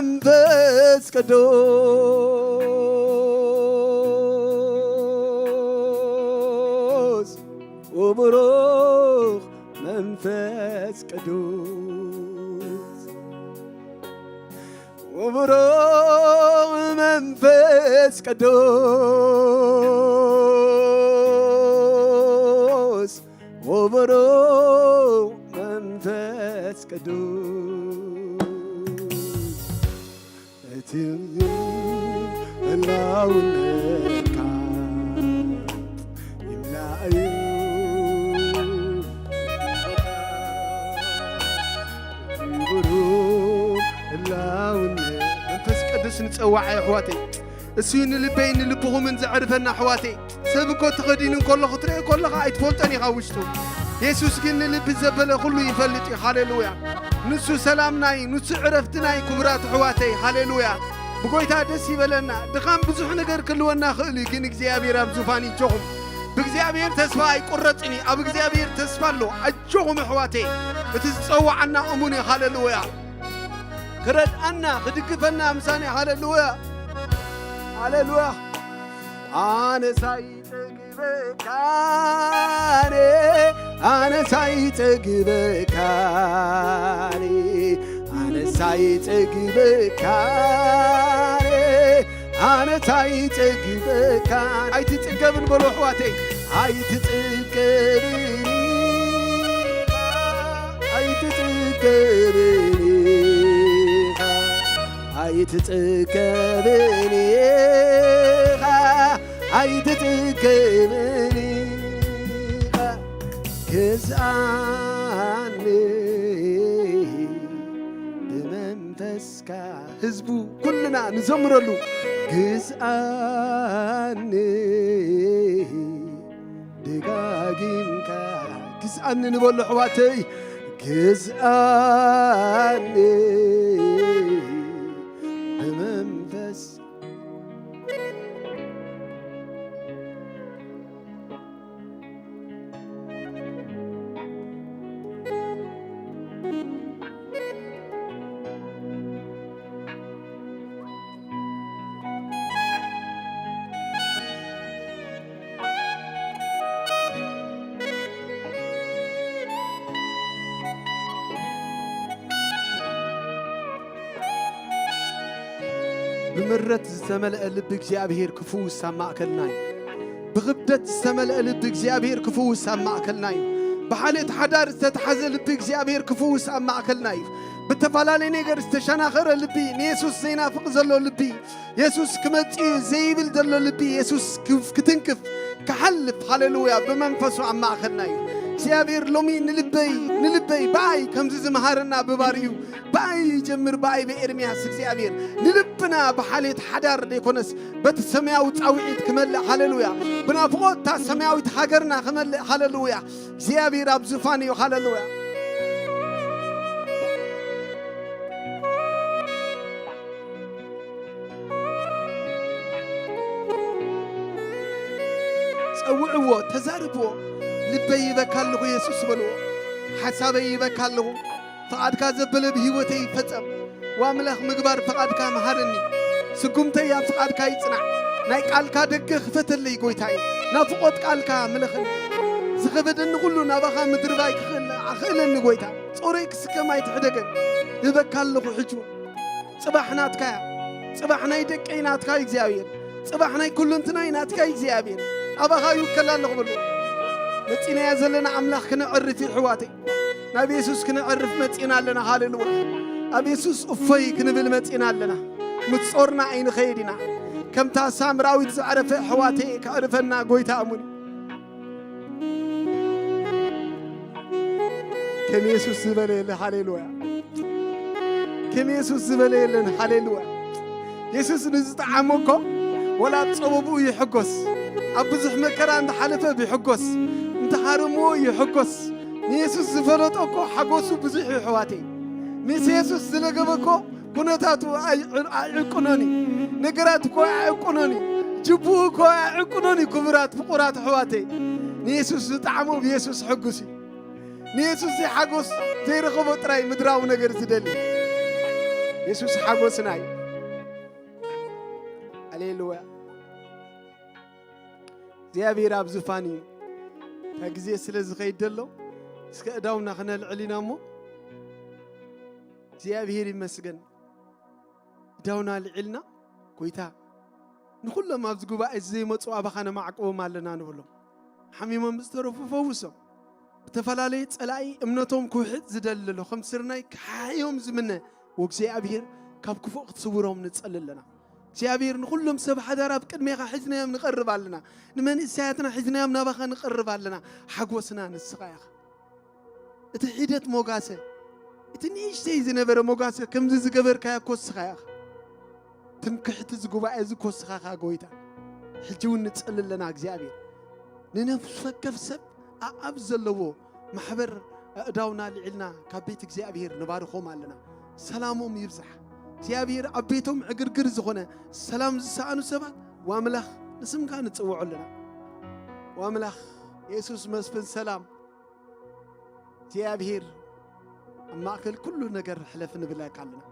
መንፈስ ቅዱስ ወብሩኽ መንፈስ ቅዱስ ወብሩኽ መንፈስ ቅዱስ ወብሩኽ መንፈስ ቅዱስ እቲ ህላውነትካ ይምላእዩ ብሩኽ ህላውነት መንፈስ ቅዱስ ንፀዋዕ ኣሕዋተይ እሱይ ንልበይ ንልብኹምን ዘዕርፈና ኣሕዋተይ ሰብ እኮ ተኸዲኑ እንከለኹ ትሪኦ ከለኻ ኣይትፈልጦን ኢኻ ውሽጡ ኢየሱስ ግን ንልቢ ዘበለ ኩሉ ይፈልጥ እዩ ሃሌሉያ ንሱ ሰላምና እዩ ንሱ ዕረፍትና እዩ ክቡራት ኣሕዋተይ ሃሌሉያ ብጎይታ ደስ ይበለና ድኻም ብዙሕ ነገር ክህልወና ክእል እዩ ግን እግዚኣብሔር ኣብ ዙፋን ይጆኹም ብእግዚኣብሔር ተስፋ ኣይቁረፅን እዩ ኣብ እግዚኣብሔር ተስፋ ኣሎ ኣጆኹም ኣሕዋተይ እቲ ዝፀዋዓና እሙን እዩ ሃሌሉያ ክረድኣና ክድግፈና ምሳኒ ሃሌሉያ ሃሌሉያ ኣነ ሳይጠግበካኔ ኣነ ሳይጠግበካኔ ኣነ ሳይጠግበካኔ ኣነ ሳይጠግበካ ኣይትጥገብን በሎ ኣሕዋተይ ኣይትጥገብኒ ኣይትጥገብኒ ኣይትጥገብኒ ኣይትጥገብኒ ግዛኣኒ ብመንፈስካ ህዝቡ ኩልና ንዘምረሉ ግዛኣኒ ደጋጊምካ ግዛኣኒ ንበሉ ኣሕዋተይ ግዛኣኒ ብመንፈስ ብምረት ዝተመልአ ልቢ እግዚኣብሔር ክፍውስ ኣብ ማእከልና እዩ ብኽብደት ዝተመልአ ልቢ እግዚኣብሔር ክፍውስ ኣብ ማእከልና እዩ ብሓልእቲ ሓዳር ዝተተሓዘ ልቢ እግዚኣብሔር ክፍውስ ኣብ ማእከልና እዩ ብተፈላለየ ነገር ዝተሸናኸረ ልቢ ንየሱስ ዘይናፍቕ ዘሎ ልቢ የሱስ ክመፅእ ዘይብል ዘሎ ልቢ የሱስ ክትንክፍ ክሓልፍ ሃሌሉያ ብመንፈሱ ኣብ ማእከልና እዩ እግዚአብሔር ሎሚ ንልበይ ባይ ከምዚ ዝመሃረና ብባርዩ ባይ ጀምር ባይ በኤርምያስ እግዚአብሔር ንልብና በሐሌት ሓዳር ደይኮነስ በት ሰማያዊ ጻውዒት ክመልእ ሃሌሉያ ብናፍቆታ ሰማያዊት ሃገርና ክመልእ ሃሌሉያ እግዚአብሔር ኣብ ዙፋን እዩ ሃሌሉያ ጸውዕዎ ተዛርብዎ ልበይ ይበካልሁ ኢየሱስ በልዎ ሓሳበይ ይበካልሁ ፈቃድካ ዘበለ ብህይወተይ ይፈጸም ወአምላኽ ምግባር ፈቃድካ መሃረኒ ስጉምተይ ኣብ ፈቃድካ ይጽናዕ ናይ ቃልካ ደገ ክፈተለይ ጎይታዬ ናፍቆት ቃልካ ምልኽን ዝኸበደኒ ኩሉ ናባኻ ምድርባይ ክኽእለኒ ጎይታ ጾረይ ክስከም ኣይትሕደገን ይበካልሁ ሕጁ ጽባሕ ናትካ ጽባሕ ናይ ደቀይ ናትካ እግዚአብሔር ጽባሕ ናይ ኩሉንትናይ ናትካ እግዚአብሔር ኣባኻ ይውከላለኹ በልዎ መፂና ዘለና ኣምላኽ ክነዕርፍ ሕዋተይ ናብ ኢየሱስ ክነዕርፍ መፂና ኣለና ሃሌሉያ ኣብ ኢየሱስ እፎይ ክንብል መፂና ኣለና ምትጾርና ኣይንኸይድ ኢና ከምታ ሳምራዊት ዝዓረፈ ሕዋተይ ከዕርፈና ጎይታ እሙን ከም ኢየሱስ ዝበለየለ ሃሌሉያ ከም ኢየሱስ ዝበለየለን ሃሌሉያ ኢየሱስ ንዝጠዓመኮ ወላ ጸበቡ ይሕጎስ ኣብ ብዙሕ መከራ እንተሓለፈ ብሕጎስ እንተሓርምዎ ይሕጎስ ንኢየሱስ ዝፈለጦኮ ሓጎሱ ብዙሕ ሕዋተይ ምስ ኢየሱስ ዝለገበኮ ኩነታቱ ኣይዕቁኖኒ ነገራትኮ ኣይዕቁኖኒ ጅቡእኮ ኣይዕቁኖኒ ክቡራት ፍቁራት ሕዋተይ ንኢየሱስ ዝጠዓሞ ብኢየሱስ ሕጉስ እዩ ንኢየሱስ ዘይሓጎስ ዘይረኸቦ ጥራይ ምድራዊ ነገር ዝደሊ يسوس حقوسناي هللويا እግዚአብሔር ኣብ ዙፋን እዩ ታግዜ ስለ ዝኸይድ ደሎ እስከ እዳውና ክነልዕሊና እሞ እግዚአብሔር ይመስገን እዳውና ልዕልና ጎይታ ንኹሎም ኣብ ዝጉባኤ ዘይመፁ ኣባኻነ ማዕቆቦም ኣለና ንብሎም ሓሚሞም ዝተረፉ ፈውሶም ብተፈላለየ ጸላኢ እምነቶም ክውሕጥ ዝደልሎ ከም ስርናይ ካዮም ዝምነ ወእግዚአብሔር ካብ ክፉእ ክትስውሮም ንጸልይ ኣለና እግዚአብሔር ንኹሎም ሰብ ሓዳር ኣብ ቅድሜኻ ሒዝናዮም ንቐርብ ኣለና ንመንእሰያትና ሒዝናዮም ናባኻ ንቐርብ ኣለና ሓጎስና ንስኻ ኢኻ እቲ ሒደት ሞጋሰ እቲ ንእሽተይ ዝነበረ ሞጋሰ ከምዚ ዝገበርካዮ ኮስኻ ኢኻ ትምክሕቲ ዝጉባኤ ዝኮስኻኻ ጎይታ ሕጂ እውን ንጸልይ ኣለና እግዚአብሔር ንነፍሱ ወከፍ ሰብ ኣብ ዘለዎ ማሕበር እዳውና ልዕልና ካብ ቤት እግዚአብሔር ንባርኾም ኣለና ሰላሞም ይብዛሕ እግዚአብሔር ኣብ ቤቶም ዕግርግር ዝኾነ ሰላም ዝሰኣኑ ሰባት ወአምላኽ ንስምካ ንጽውዑ ኣለና ወአምላኽ ኢየሱስ መስፍን ሰላም እግዚአብሔር ኣብ ማእከል ኩሉ ነገር ሕለፍ ንብለካ ኣለና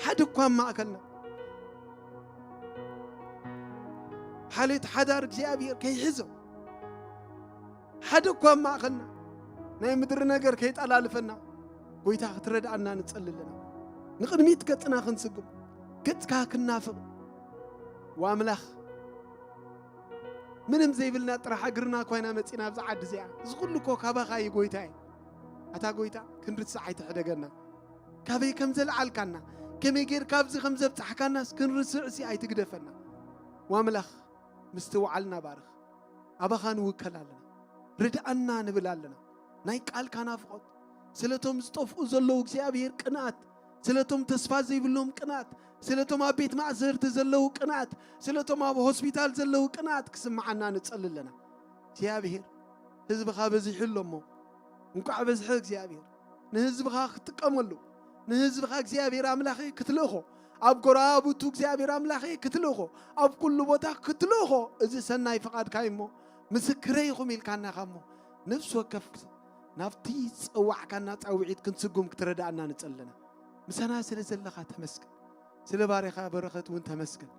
ሓደ እኳ ማእከልና ሓሌት ሓዳር እግዚአብሔር ከይሕዞ ሓደ እኳ ማእከልና ናይ ምድሪ ነገር ከይጠላልፈና ጎይታ ክትረዳእና ንጸልይ ኣለና ንቅድሚት ገጽና ክንስጉም ገጽካ ክናፍቕ ወአምላኽ ምንም ዘይብልና ጥራሕ እግርና ኮይና መጺና ኣብዚ ዓዲ እዚኣ እዚ ኩሉ እኮ ካባኻ እዩ ጎይታዬ ኣታ ጎይታ ክንርሳዕ ኣይትሕደገና ካበይ ከም ዘለዓልካና ከመይ ጌርካ ኣብዚ ከም ዘብፅሕካናስ ክንርስዕ ኣይትግደፈና ወአምላኽ ምስትውዓልና ባርኽ ኣባኻ ንውከል ኣለና ርድኣና ንብል ኣለና ናይ ቃልካ ናፍቆት ስለቶም ዝጠፍኡ ዘለዉ እግዚአብሔር ቅንኣት ስለቶም ተስፋ ዘይብሎም ቅንኣት ስለቶም ኣብ ቤት ማእሰርቲ ዘለዉ ቅንኣት ስለቶም ኣብ ሆስፒታል ዘለዉ ቅንኣት ክስምዓና ንጸልይ ኣለና እግዚአብሔር ህዝብኻ በዚሕሎ እሞ እንኳዕ በዝሒ እግዚአብሔር ንህዝብኻ ክትጥቀመሉ ንህዝብኻ እግዚአብሔር ኣምላኽ ክትልእኾ ኣብ ጎራብቱ እግዚአብሔር ኣምላኽ ክትልእኾ ኣብ ኩሉ ቦታ ክትልእኾ እዚ ሰናይ ፍቓድካ እሞ ምስክረይ ኢኹም ኢልካና ኢኻ እሞ ነፍሲ ወከፍ ናብቲ ፀዋዕካና ጻውዒት ክንስጉም ክትረዳእና ንጸልይ ኣለና ምሳና ስለ ዘለኻ ተመስገን ስለ ባሪኻ በረኸት እውን ተመስገን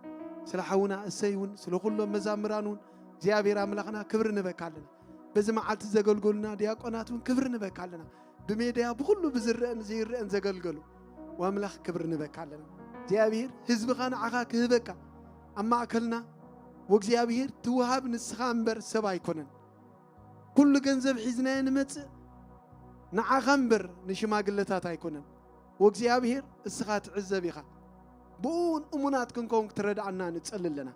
ስለ ሓውና እሰይ እውን ስለ ኩሎም መዛምራን እውን እግዚአብሔር ኣምላኽና ክብሪ ንበካ ኣለና በዚ መዓልቲ ዘገልገሉና ዲያቆናት እውን ክብሪ ንበካ ኣለና ብሜድያ ብኩሉ ብዝርአን ዘይርአን ዘገልገሉ ወአምላኽ ክብሪ ንበካ ኣለና እግዚአብሔር ህዝብኻ ንዓኻ ክህበካ ኣብ ማእከልና ወእግዚአብሔር ትውሃብ ንስኻ እምበር ሰብ ኣይኮነን ኩሉ ገንዘብ ሒዝናየ ንመጽእ ንዓኻ እምበር ንሽማግለታት ኣይኮነን ወእግዚአብሔር እስኻ ትዕዘብ ኢኻ ብኡን እሙናት ክንከውን ክትረዳእና ንጸልይ ኣለና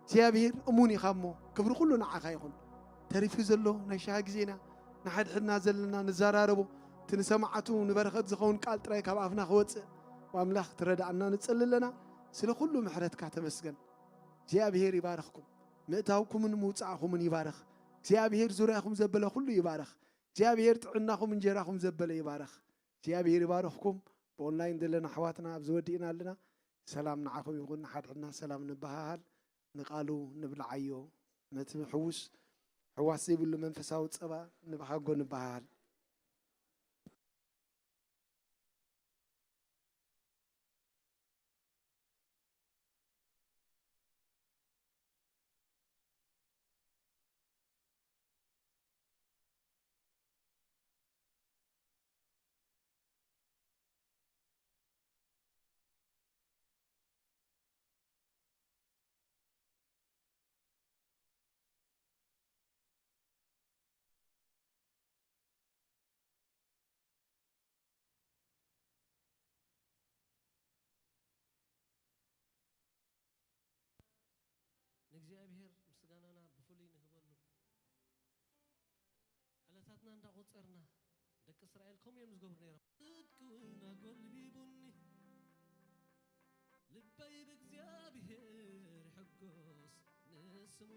እግዚአብሔር እሙን ኢኻ እሞ ክብሪ ኩሉ ንዓኻ ይኹን ተሪፉ ዘሎ ናይ ሻሃ ግዜና ንሓድሕድና ዘለና ንዘራረቦ እቲ ንሰማዓቱ ንበረኸት ዝኸውን ቃል ጥራይ ካብ ኣፍና ክወፅእ ወአምላኽ ትረዳእና ንጸልይ ኣለና ስለ ኩሉ ምሕረትካ ተመስገን እግዚአብሔር ይባርኽኩም ምእታውኩምን ምውፃእኹምን ይባርኽ እግዚአብሔር ዙርያኹም ዘበለ ኩሉ ይባርኽ እግዚአብሔር ጥዕናኹም እንጀራኹም ዘበለ ይባርኽ እግዚአብሔር ይባርኽኩም በኦንላይን ዘለና ኣሕዋትና ኣብ ዝወዲእና ኣለና ሰላም ንዓኹም ይኹን ሓድሕድና ሰላም ንበሃሃል ንቃሉ ንብልዓዮ ነቲ ሕዋስ ዘይብሉ መንፈሳዊ ፀባ ንባሃጎ ንበሃሃል ንእግዚአብሔር ምስጋናና ብፍሉይ ንህበሉ ዕለታትና እንዳቆፀርና ደቂ እስራኤል ከምኡ እዮም ዝገብሩ ነይሮም ጽድቅና ጎልቢቡኒ ልበይ ብእግዚአብሔር ይሕጎስ ንስሙ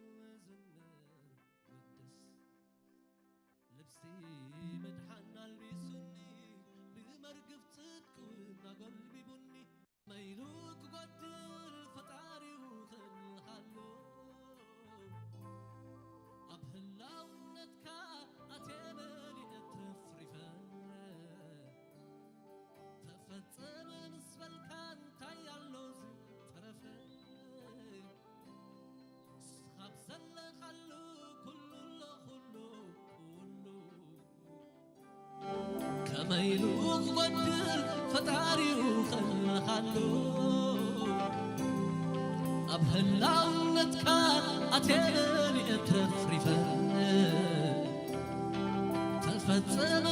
ዝንር ውድስ ልብሲ ምድሓን አልቢሱኒ ብመርግፍ ጽድቅና ጎልቢቡኒ መይሉ ክጎድል ፈጣሪው ክልሃሎ ኣብ ህላውነትካ ኣትየመሊእ ትፍሪፈ ተፈጸመ ምስ በልካ እንተ ከመይሉ ክበድል ፈጣሪኡ ከለኻሉ ኣብ ህላውነትካ ኣትየለኒአ ተፍሪፈ ተፈፅም